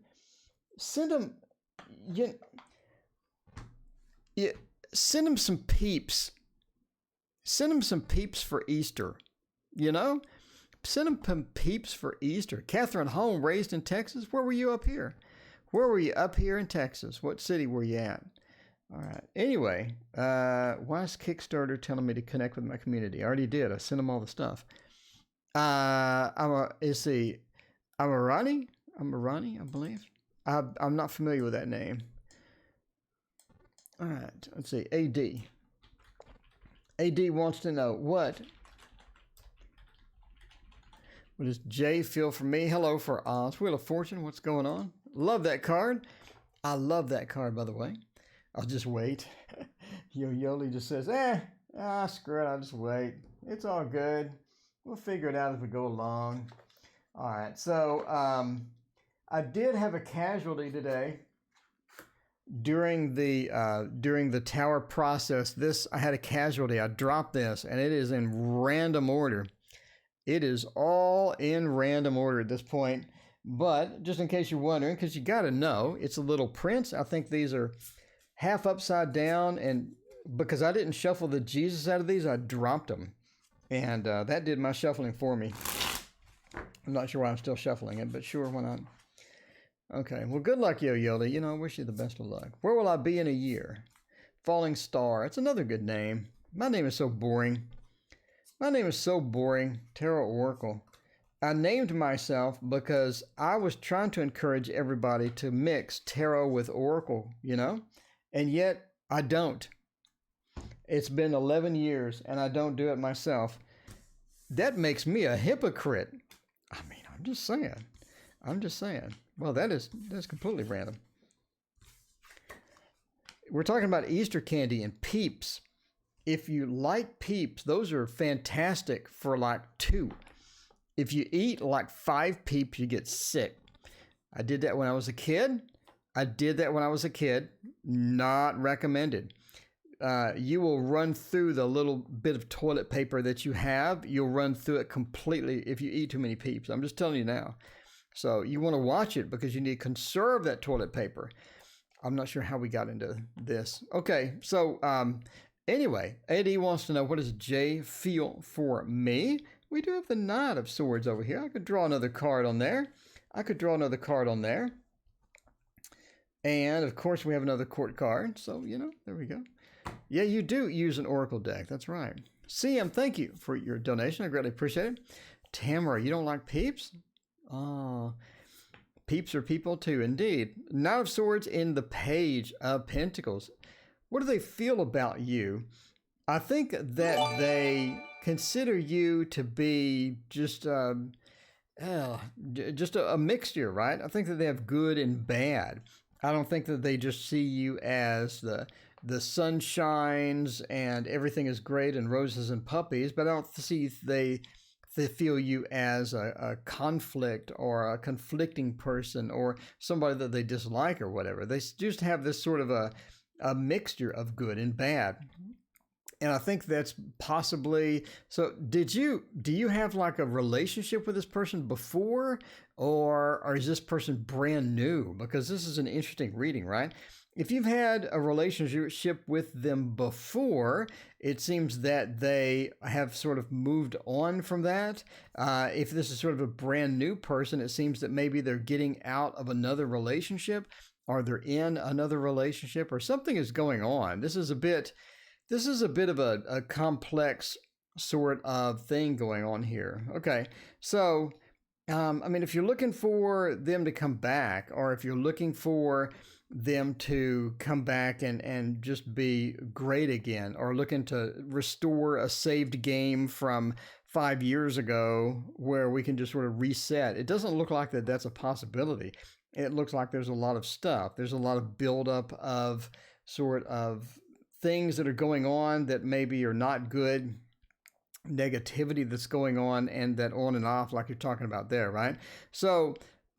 Send them, send them some peeps. Send them some peeps for Easter, Send them some peeps for Easter. Catherine Home, raised in Texas. Where were you up here? Where were you up here in Texas? What city were you at? All right. Anyway, why is Kickstarter telling me to connect with my community? I already did. I sent them all the stuff. Amarani, I believe. I'm not familiar with that name. All right. Let's see. AD. AD wants to know what does J feel for me? Hello for Oz. Wheel of Fortune. What's going on? Love that card. I love that card, by the way. I'll just wait. Yoli just says, screw it. I'll just wait. It's all good. We'll figure it out as we go along. All right. So I did have a casualty today during the tower process. I had a casualty. I dropped this, and it is in random order. It is all in random order at this point. But just in case you're wondering, because you got to know, it's a little prince. I think these are half upside down. And because I didn't shuffle the Jesus out of these, I dropped them. And that did my shuffling for me. I'm not sure why I'm still shuffling it, but sure, why not? Okay, well, good luck, Yo-Yoli. I wish you the best of luck. Where will I be in a year? Falling Star. It's another good name. My name is so boring. TarotOracle. I named myself because I was trying to encourage everybody to mix tarot with oracle, and yet I don't. It's been 11 years and I don't do it myself. That makes me a hypocrite. I mean, I'm just saying. Well, that's completely random. We're talking about Easter candy and Peeps. If you like Peeps, those are fantastic for like 2. If you eat like 5 Peeps, you get sick. I did that when I was a kid. Not recommended. You will run through the little bit of toilet paper that you have. You'll run through it completely if you eat too many Peeps. I'm just telling you now. So you want to watch it because you need to conserve that toilet paper. I'm not sure how we got into this. Okay, so anyway, AD wants to know, what does J feel for me? We do have the Knight of Swords over here. I could draw another card on there. And, of course, we have another court card. So, there we go. Yeah, you do use an Oracle deck. That's right. CM, thank you for your donation. I greatly appreciate it. Tamara, you don't like Peeps? Oh, Peeps are people too, indeed. Knight of Swords in the Page of Pentacles. What do they feel about you? I think that they consider you to be just a mixture, right? I think that they have good and bad. I don't think that they just see you as the sun shines and everything is great and roses and puppies, but I don't see they feel you as a conflict or a conflicting person or somebody that they dislike or whatever. They just have this sort of a mixture of good and bad. And I think that's possibly, so do you have like a relationship with this person before, or is this person brand new? Because this is an interesting reading, right? If you've had a relationship with them before, it seems that they have sort of moved on from that. If this is sort of a brand new person, it seems that maybe they're getting out of another relationship, or they're in another relationship, or something is going on. This is a bit of a complex sort of thing going on here. Okay, so, I mean, if you're looking for them to come back, or if you're looking for them to come back and just be great again, or looking to restore a saved game from 5 years ago where we can just sort of reset, it doesn't look like that's a possibility. It looks like there's a lot of stuff. There's a lot of buildup of sort of things that are going on that maybe are not good, negativity that's going on, and that on and off like you're talking about there, right? So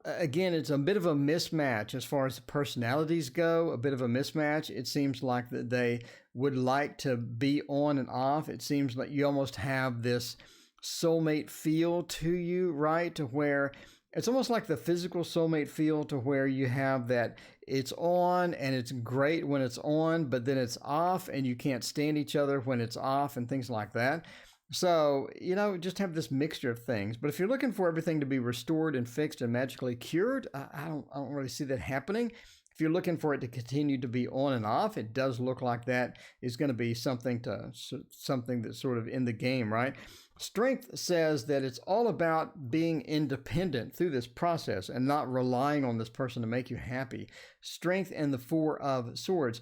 again, it's a bit of a mismatch as far as the personalities go, a bit of a mismatch. It seems like that they would like to be on and off. It seems like you almost have this soulmate feel to you, right? To where it's almost like the physical soulmate feel, to where you have that it's on and it's great when it's on, but then it's off and you can't stand each other when it's off and things like that. So, just have this mixture of things. But if you're looking for everything to be restored and fixed and magically cured, I don't really see that happening. If you're looking for it to continue to be on and off, it does look like that is going to be something that's sort of in the game, right? Strength says that it's all about being independent through this process and not relying on this person to make you happy. Strength and the Four of Swords.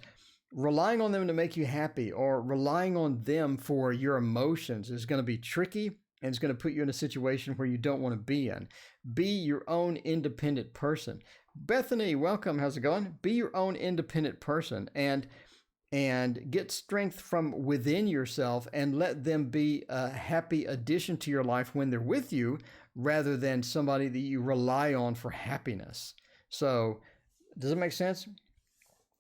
Relying on them to make you happy, or relying on them for your emotions, is going to be tricky, and it's going to put you in a situation where you don't want to be in. Be your own independent person. Bethany, welcome. How's it going? Be your own independent person and get strength from within yourself, and let them be a happy addition to your life when they're with you, rather than somebody that you rely on for happiness. So, does it make sense?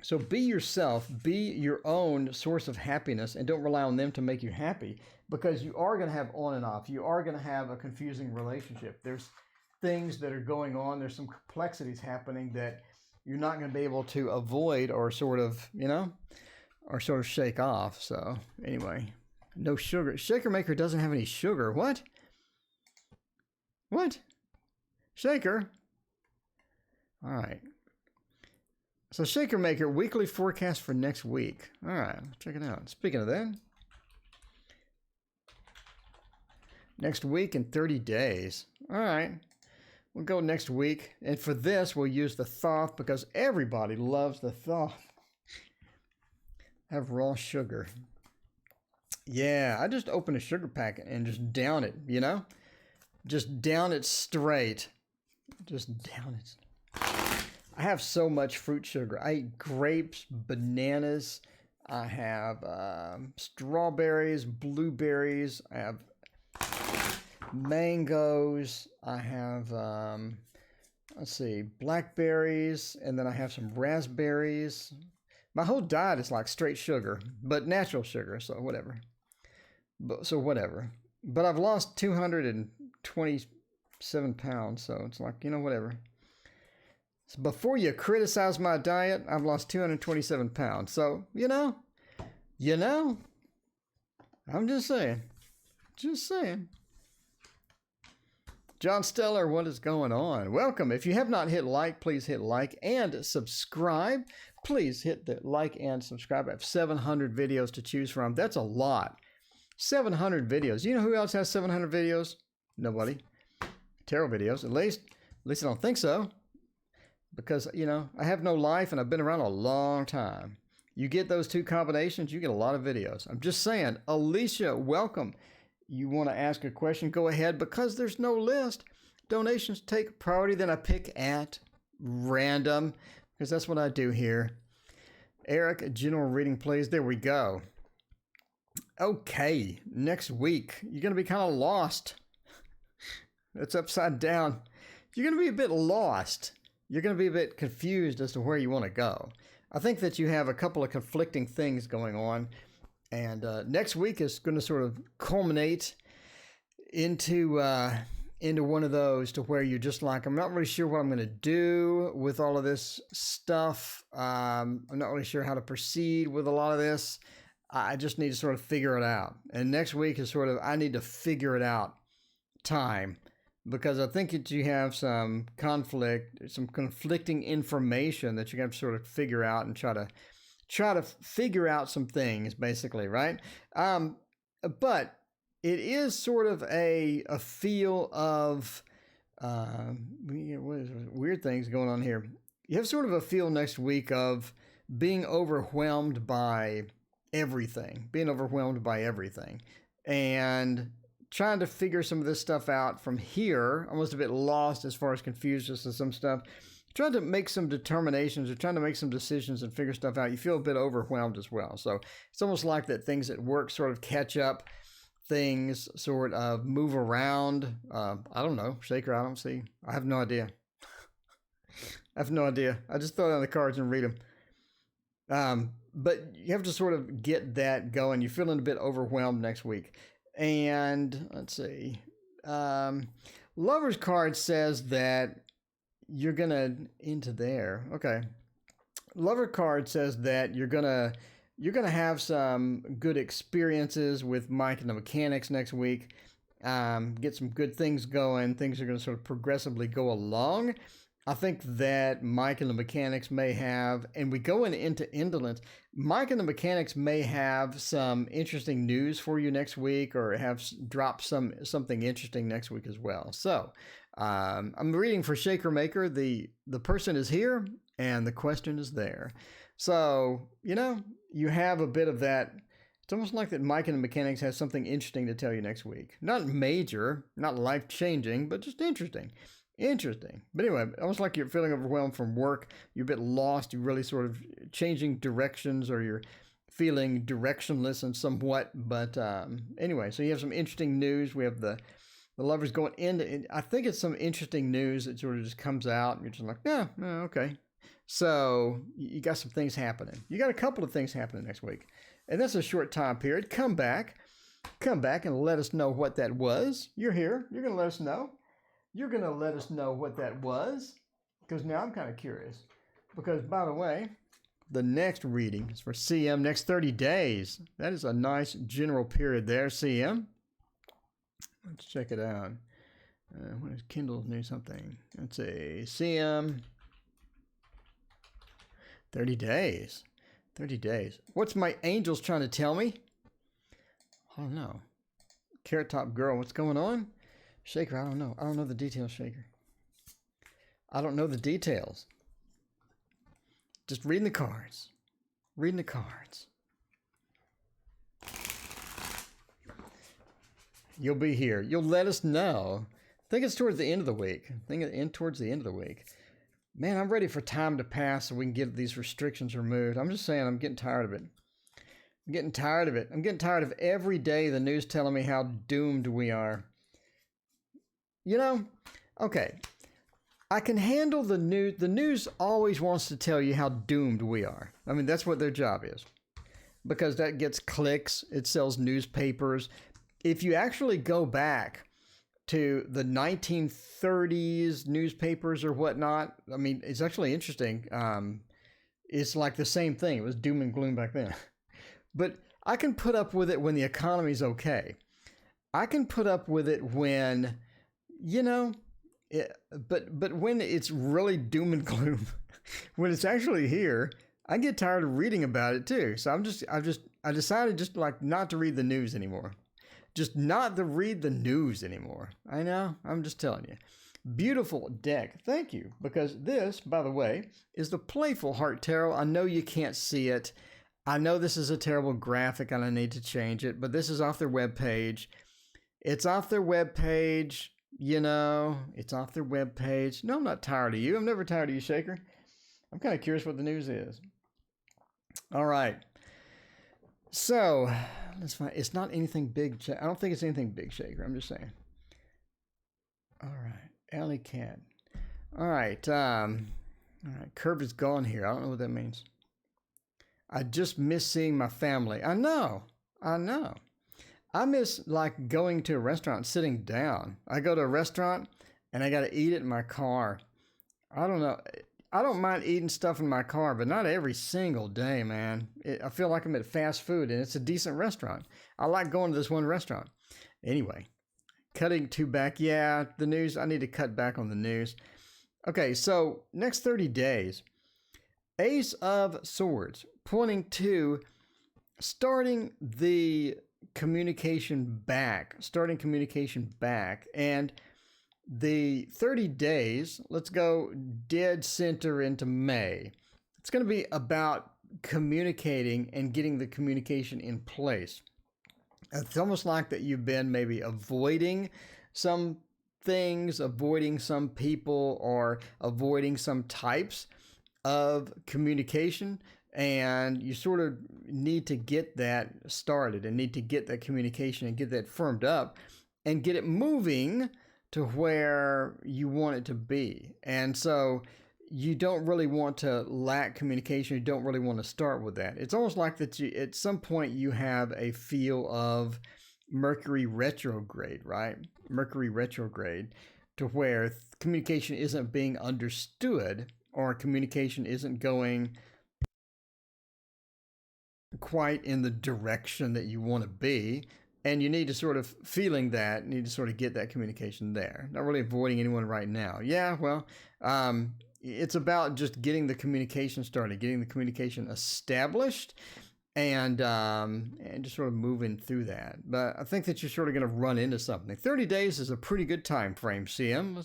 So be yourself, be your own source of happiness, and don't rely on them to make you happy, because you are going to have on and off. You are going to have a confusing relationship. There's things that are going on. There's some complexities happening that you're not going to be able to avoid, or sort of shake off. So anyway, no sugar. Shaker Maker doesn't have any sugar. What? Shaker? All right. So Shaker Maker, weekly forecast for next week. All right, check it out. Speaking of that, next week in 30 days. All right, we'll go next week. And for this, we'll use the Thoth, because everybody loves the Thoth. Have raw sugar. Yeah, I just open a sugar packet and just down it, Just down it straight. Just down it. I have so much fruit sugar. I eat grapes, bananas. I have strawberries, blueberries. I have mangoes. I have, blackberries. And then I have some raspberries. My whole diet is like straight sugar, but natural sugar. So whatever. But I've lost 227 pounds. So it's like, whatever. Before you criticize my diet, I've lost 227 pounds. So, I'm just saying. John Stellar, what is going on? Welcome. If you have not hit like, please hit like and subscribe. Please hit the like and subscribe. I have 700 videos to choose from. That's a lot. 700 videos. You know who else has 700 videos? Nobody. Tarot videos. At least I don't think so. Because, I have no life and I've been around a long time. You get those two combinations, you get a lot of videos. I'm just saying. Alicia, welcome. You want to ask a question, go ahead. Because there's no list, donations take priority. Then I pick at random, because that's what I do here. Eric, general reading, please. There we go. Okay, next week, you're going to be kind of lost. It's upside down. You're going to be a bit lost. You're going to be a bit confused as to where you want to go. I think that you have a couple of conflicting things going on. And next week is going to sort of culminate into one of those to where you're just like, I'm not really sure what I'm going to do with all of this stuff. I'm not really sure how to proceed with a lot of this. I just need to sort of figure it out. And next week is sort of, I need to figure it out time, because I think that you have some conflict, some conflicting information that you have to sort of figure out and try to figure out some things, basically, right? But it is sort of a feel of weird things going on here. You have sort of a feel next week of being overwhelmed by everything, and trying to figure some of this stuff out from here, almost a bit lost as far as confused as to some stuff. Trying to make some determinations or trying to make some decisions and figure stuff out. You feel a bit overwhelmed as well. So it's almost like that things at work sort of catch up, things sort of move around. I don't know, Shaker, I don't see. I have no idea. I just throw down the cards and read them. But you have to sort of get that going. You're feeling a bit overwhelmed next week. And let's see. Lover's card says that you're going to into there. Okay. Lover card says that you're going to have some good experiences with Mike and the mechanics next week. Get some good things going. Things are going to sort of progressively go along. I think that Mike and the mechanics may have, and we go into indolence, Mike and the mechanics may have some interesting news for you next week, or have dropped something interesting next week as well. So I'm reading for Shaker Maker. The person is here and the question is there. So, you have a bit of that. It's almost like that Mike and the mechanics has something interesting to tell you next week. Not major, not life-changing, but just interesting. But anyway, almost like you're feeling overwhelmed from work. You're a bit lost. You're really sort of changing directions, or you're feeling directionless and somewhat. But anyway, so you have some interesting news. We have the lovers going into, I think it's some interesting news that sort of just comes out. And you're just like, yeah, okay. So you got some things happening. You got a couple of things happening next week. And that's a short time period. Come back and let us know what that was. You're here. You're going to let us know. You're going to let us know what that was, because now I'm kind of curious. Because, by the way, the next reading is for CM next 30 days. That is a nice general period there, CM. Let's check it out. What is Kindle's new something? Let's see. CM. 30 days. 30 days. What's my angels trying to tell me? I don't know. Carrot Top Girl, what's going on? Shaker, I don't know. I don't know the details, Shaker. I don't know the details. Just reading the cards. You'll be here. You'll let us know. I think it's towards the end of the week. Man, I'm ready for time to pass so we can get these restrictions removed. I'm just saying, I'm getting tired of it. I'm getting tired of every day the news telling me how doomed we are. Okay, I can handle the news. The news always wants to tell you how doomed we are. I mean, that's what their job is, because that gets clicks. It sells newspapers. If you actually go back to the 1930s newspapers or whatnot, I mean, it's actually interesting. It's like the same thing. It was doom and gloom back then. But I can put up with it when the economy's okay. I can put up with it when... but when it's really doom and gloom, when it's actually here, I get tired of reading about it too. So I decided just like not to read the news anymore. I know, I'm just telling you. Beautiful deck. Thank you. Because this, by the way, is the Playful Heart Tarot. I know you can't see it. I know this is a terrible graphic and I need to change it, but this is off their webpage. It's off their webpage. It's off their webpage. No, I'm not tired of you. I'm never tired of you, Shaker. I'm kind of curious what the news is. All right. So, let's find. It's not anything big. I don't think it's anything big, Shaker. I'm just saying. All right. Alley Cat. All right. Curve is gone here. I don't know what that means. I just miss seeing my family. I know. I know. I miss like going to a restaurant, and sitting down. I go to a restaurant and I got to eat it in my car. I don't know. I don't mind eating stuff in my car, but not every single day, man. I feel like I'm at fast food and it's a decent restaurant. I like going to this one restaurant. Anyway, cutting to back. Yeah, the news. I need to cut back on the news. Okay, so next 30 days. Ace of Swords, pointing to starting the communication back, and the 30 days, let's go dead center into May. It's going to be about communicating and getting the communication in place. It's almost like that you've been maybe avoiding some things, avoiding some people, or avoiding some types of communication, and you sort of need to get that started and need to get that communication and get that firmed up and get it moving to where you want it to be. And so you don't really want to lack communication. You don't really want to start with that. It's almost like that you, at some point you have a feel of Mercury retrograde, right? Mercury retrograde, to where communication isn't being understood, or communication isn't going quite in the direction that you want to be. And you need to sort of feeling that, need to sort of get that communication there. Not really avoiding anyone right now. Yeah, well, it's about just getting the communication started, getting the communication established, and just sort of moving through that. But I think that you're sort of going to run into something. 30 days is a pretty good time frame, CM.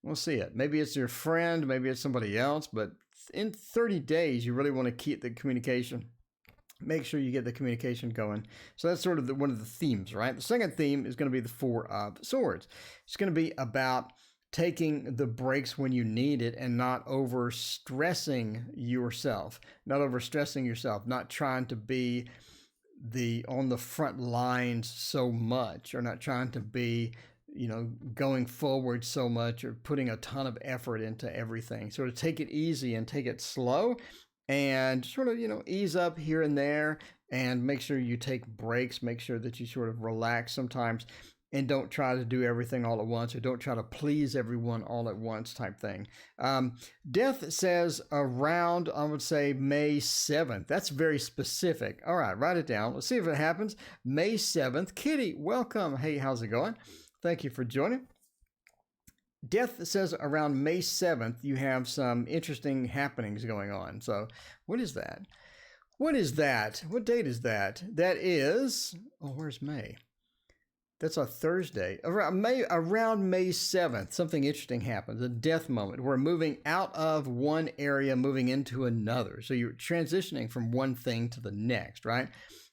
We'll see it. Maybe it's your friend, maybe it's somebody else, but in 30 days, you really want to keep the communication. Make sure you get the communication going. So that's sort of one of the themes, right? The second theme is going to be the Four of Swords. It's going to be about taking the breaks when you need it and not overstressing yourself, not trying to be on the front lines so much, or not trying to be going forward so much, or putting a ton of effort into everything. Sort of take it easy and take it slow, and sort of, ease up here and there, and make sure you take breaks, make sure that you sort of relax sometimes, and don't try to do everything all at once, or don't try to please everyone all at once type thing. Death says around, I would say, May 7th. That's very specific. All right, write it down. Let's see if it happens. May 7th. Kitty, welcome. Hey, how's it going? Thank you for joining. Death says around May 7th, you have some interesting happenings going on. So what is that? What date is that? That is, where's May? That's a Thursday. Around May 7th, something interesting happens, a death moment. We're moving out of one area, moving into another. So you're transitioning from one thing to the next, right?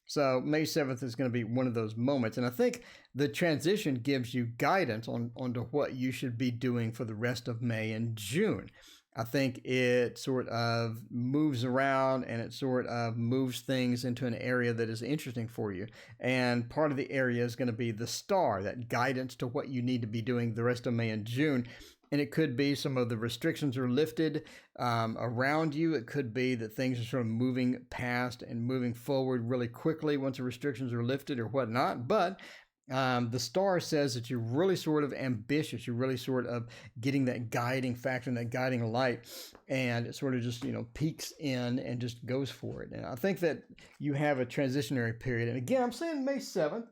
So May 7th is going to be one of those moments. And I think the transition gives you guidance onto what you should be doing for the rest of May and June. I think it sort of moves around, and it sort of moves things into an area that is interesting for you. And part of the area is going to be the star, that guidance to what you need to be doing the rest of May and June. And it could be some of the restrictions are lifted around you. It could be that things are sort of moving past and moving forward really quickly once the restrictions are lifted or whatnot. But the star says that you're really sort of ambitious. You're really sort of getting that guiding factor and that guiding light. And it sort of just, peeks in and just goes for it. And I think that you have a transitionary period. And again, I'm saying May 7th.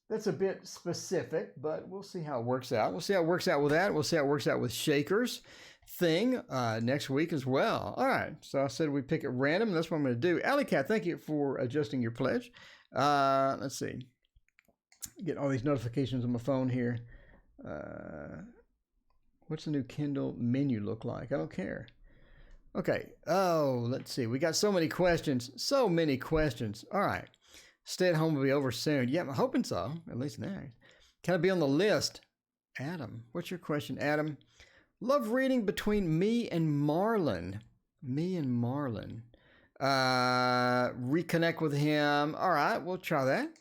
That's a bit specific, but we'll see how it works out. We'll see how it works out with that. We'll see how it works out with Shaker's thing next week as well. All right. So I said we pick at random. That's what I'm going to do. Alley Cat, thank you for adjusting your pledge. Let's see. Get all these notifications on my phone here. What's the new Kindle menu look like? I don't care. Okay. Oh, let's see. We got so many questions. All right. Stay at home will be over soon. Yeah, I'm hoping so. At least now. Can I be on the list? Adam, what's your question, Adam? Love reading between me and Marlon. Reconnect with him. All right, we'll try that.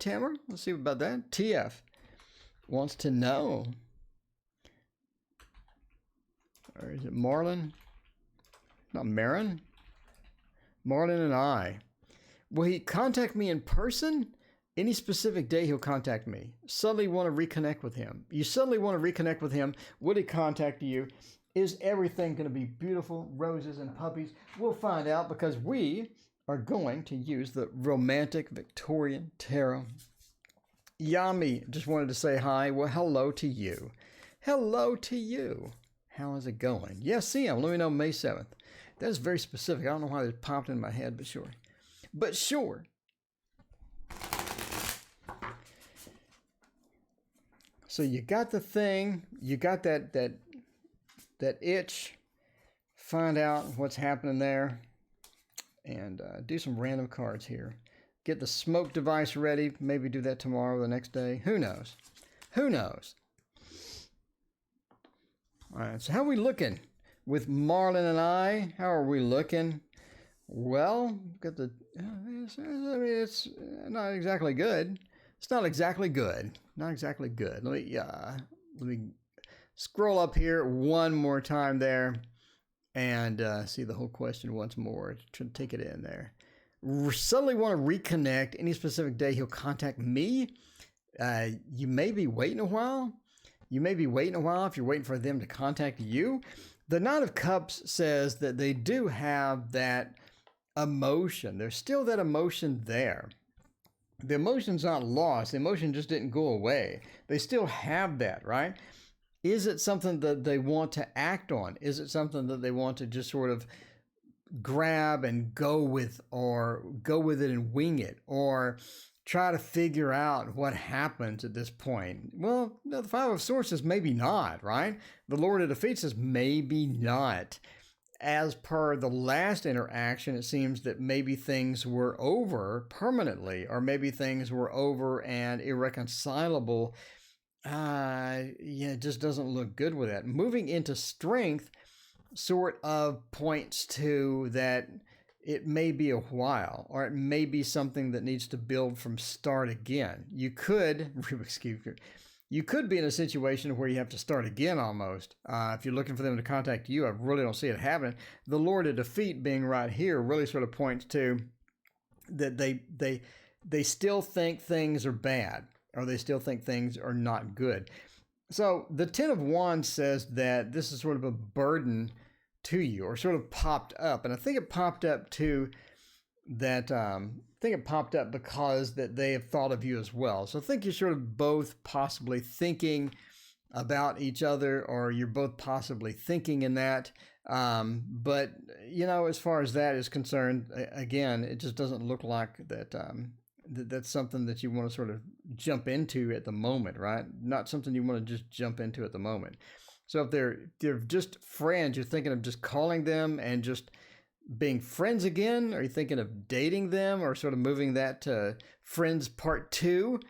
Tamara. Let's see about that. TF wants to know. Or is it Marlon? Not Marin? Marlon and I. Will he contact me in person? Any specific day he'll contact me. Suddenly want to reconnect with him. You suddenly want to reconnect with him. Will he contact you? Is everything going to be beautiful, roses and puppies? We'll find out because we are going to use the Romantic Victorian Tarot. Yami just wanted to say hi. Well, hello to you. Hello to you. How is it going? Yes, CM. Let me know May 7th. That is very specific. I don't know why it popped in my head, but sure. But sure. So you got the thing. You got that itch. Find out what's happening there. And do some random cards here. Get the smoke device ready. Maybe do that tomorrow or the next day. Who knows? Who knows? All right, so how are we looking with Marlon and I? How are we looking? Well, got the. It's not exactly good. It's not exactly good. Not exactly good. Let me scroll up here one more time there, and see the whole question once more. Try to take it in there. Suddenly want to reconnect. Any specific day he'll contact me. You may be waiting a while. You may be waiting a while if you're waiting for them to contact you. The Knight of Cups says that they do have that emotion. There's still that emotion there. The emotion's not lost. The emotion just didn't go away. They still have that, right? Is it something that they want to act on? Is it something that they want to just sort of grab and go with, or go with it and wing it, or try to figure out what happens at this point? Well, the Five of Swords says maybe not, right? The Lord of Defeat says maybe not. As per the last interaction, it seems that maybe things were over permanently, or maybe things were over and irreconcilable. It just doesn't look good with that. Moving into Strength sort of points to that it may be a while, or it may be something that needs to build from start again. You could be in a situation where you have to start again almost. If you're looking for them to contact you, I really don't see it happening. The Lord of Defeat being right here really sort of points to that they still think things are bad, or they still think things are not good. So the Ten of Wands says that this is sort of a burden to you, or sort of popped up. And I think it popped up to that, I think it popped up because that they have thought of you as well. So I think you're sort of both possibly thinking about each other, or you're both possibly thinking in that. But, as far as that is concerned, again, it just doesn't look like that, that's something that you want to sort of jump into at the moment, right? Not something you want to just jump into at the moment. So if they're just friends, you're thinking of just calling them and just being friends again? Are you thinking of dating them, or sort of moving that to friends part 2?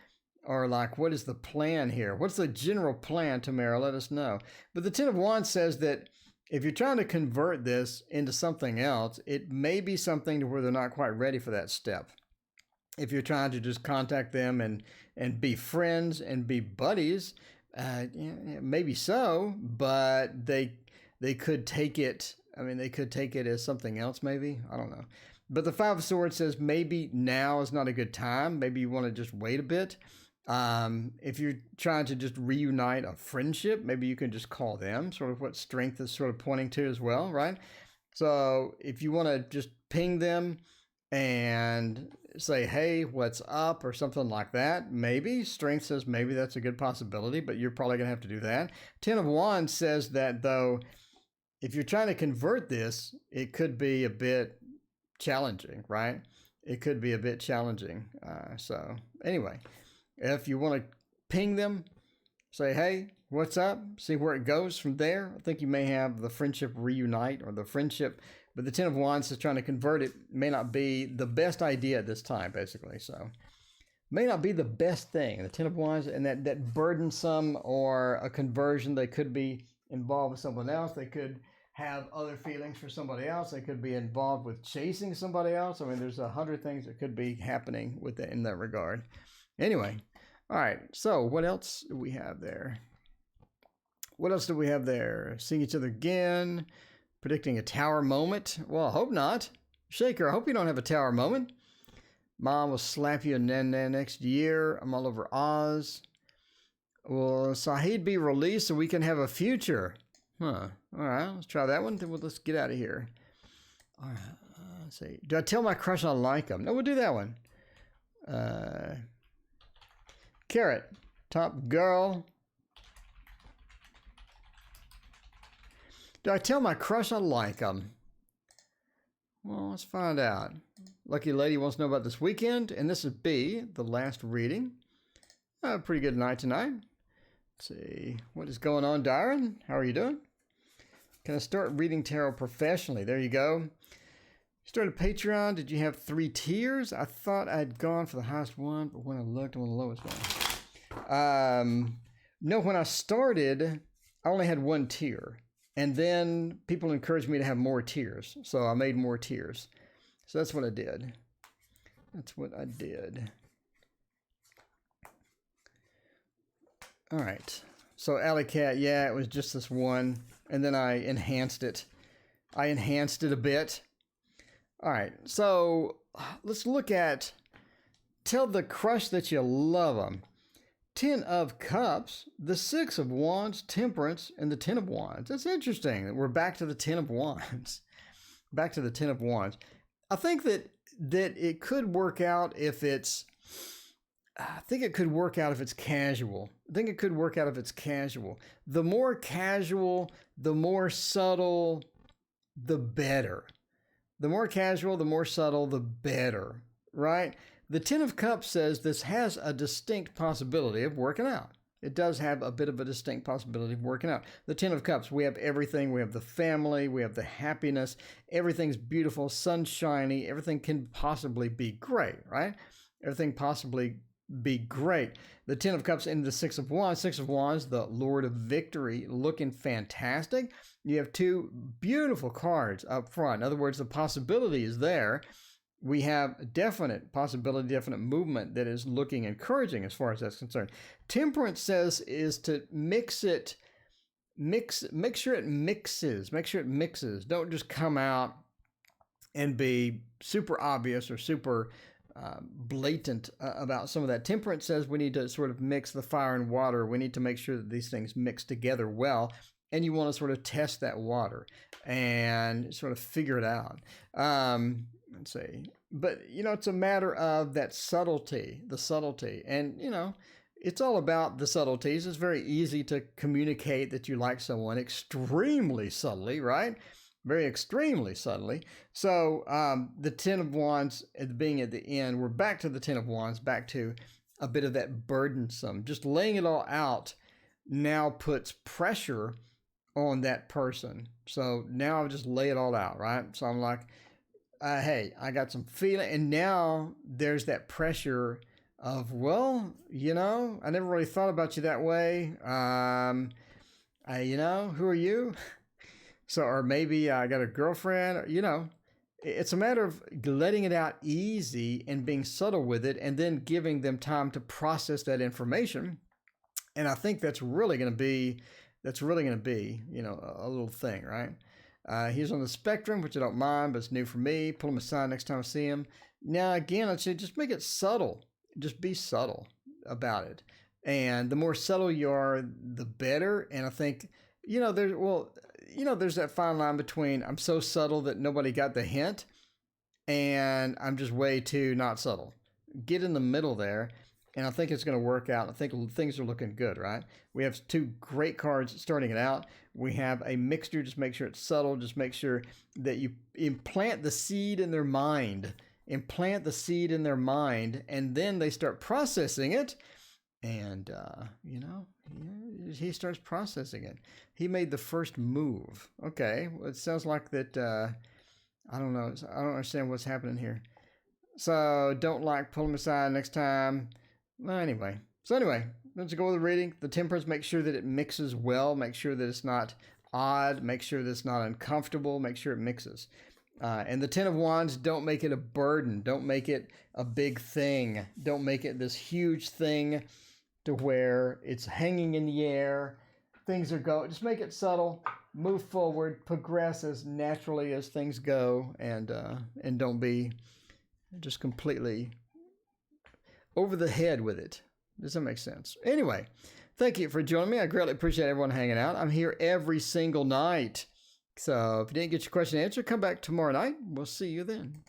Or like, what is the plan here? What's the general plan, Tamara? Let us know. But the Ten of Wands says that if you're trying to convert this into something else, it may be something to where they're not quite ready for that step. If you're trying to just contact them and be friends and be buddies, maybe so, but they could take it. I mean, they could take it as something else, maybe. I don't know. But the Five of Swords says maybe now is not a good time. Maybe you want to just wait a bit. If you're trying to just reunite a friendship, maybe you can just call them, sort of what Strength is sort of pointing to as well, right? So if you want to just ping them and say, hey, what's up, or something like that, maybe Strength says maybe that's a good possibility, but you're probably going to have to do that. Ten of Wands says that, though, if you're trying to convert this, it could be a bit challenging, right? It could be a bit challenging. So anyway, if you want to ping them, say, hey, what's up? See where it goes from there. I think you may have the friendship reunite, or the friendship. But the Ten of Wands is trying to convert it. May not be the best idea at this time, basically. So, may not be the best thing. The Ten of Wands, and that burdensome, or a conversion, they could be involved with someone else. They could have other feelings for somebody else. They could be involved with chasing somebody else. I mean, there's 100 things that could be happening with that in that regard. Anyway, all right. So, what else do we have there? What else do we have there? Seeing each other again. Predicting a tower moment. Well, I hope not. Shaker, I hope you don't have a tower moment. Mom will slap you and then next year. I'm all over Oz. Will Sahid be released so we can have a future? Huh. All right, let's try that one. Then let's get out of here. All right, let's see. Do I tell my crush I like him? No, we'll do that one. Carrot, top girl. Do I tell my crush I like him? Well, let's find out. Lucky lady wants to know about this weekend, and this is B, the last reading. Pretty good night tonight. Let's see. What is going on, Darren? How are you doing? Can I start reading tarot professionally? There you go. Started Patreon. Did you have 3 tiers? I thought I'd gone for the highest one, but when I looked, I went the lowest one. No, when I started, I only had 1 tier. And then people encouraged me to have more tiers. So I made more tiers. So that's what I did. That's what I did. All right. So Alley Cat, yeah, it was just this one. And then I enhanced it. I enhanced it a bit. All right. So let's look at tell the crush that you love them. 10 of Cups, the 6 of Wands, Temperance, and the 10 of Wands. That's interesting. We're back to the 10 of Wands. Back to the 10 of Wands. I think that it could work out if it's... I think it could work out if it's casual. I think it could work out if it's casual. The more casual, the more subtle, the better. The more casual, the more subtle, the better, right? The 10 of Cups says this has a distinct possibility of working out. It does have a bit of a distinct possibility of working out. The 10 of Cups, we have everything. We have the family. We have the happiness. Everything's beautiful, sunshiny. Everything can possibly be great, right? Everything possibly be great. The 10 of Cups into the 6 of Wands. 6 of Wands, the Lord of Victory, looking fantastic. You have 2 beautiful cards up front. In other words, the possibility is there. We have a definite possibility, definite movement that is looking encouraging as far as that's concerned. Temperance says is to make sure it mixes. Don't just come out and be super obvious or super blatant about some of that. Temperance says we need to sort of mix the fire and water. We need to make sure that these things mix together well. And you want to sort of test that water and sort of figure it out. Let's see. But, it's a matter of that subtlety, the subtlety. And, it's all about the subtleties. It's very easy to communicate that you like someone extremely subtly, right? Very extremely subtly. So the 10 of Wands being at the end, we're back to the 10 of Wands, back to a bit of that burdensome. Just laying it all out now puts pressure on that person. So now I just lay it all out, right? So I'm like, hey, I got some feeling. And now there's that pressure of, well, I never really thought about you that way. Who are you? So, or maybe I got a girlfriend, it's a matter of letting it out easy and being subtle with it and then giving them time to process that information. And I think that's really going to be, a little thing, right? He's on the spectrum, which I don't mind, but it's new for me. Pull him aside next time I see him. Now, again, I'd say just make it subtle. Just be subtle about it. And the more subtle you are, the better. And I think, there's that fine line between I'm so subtle that nobody got the hint and I'm just way too not subtle. Get in the middle there. And I think it's going to work out. I think things are looking good, right? We have 2 great cards starting it out. We have a mixture. Just make sure it's subtle. Just make sure that you implant the seed in their mind. Implant the seed in their mind. And then they start processing it. And, he starts processing it. He made the first move. Okay. Well, it sounds like that, I don't know. I don't understand what's happening here. So pull him aside next time. Well, anyway. Let's go with the reading. The Temperance, make sure that it mixes well. Make sure that it's not odd. Make sure that it's not uncomfortable. Make sure it mixes. And the 10 of Wands, don't make it a burden. Don't make it a big thing. Don't make it this huge thing to where it's hanging in the air. Things are going. Just make it subtle. Move forward. Progress as naturally as things go. And don't be just completely over the head with it. Does that make sense? Anyway, thank you for joining me. I greatly appreciate everyone hanging out. I'm here every single night. So if you didn't get your question answered, come back tomorrow night. We'll see you then.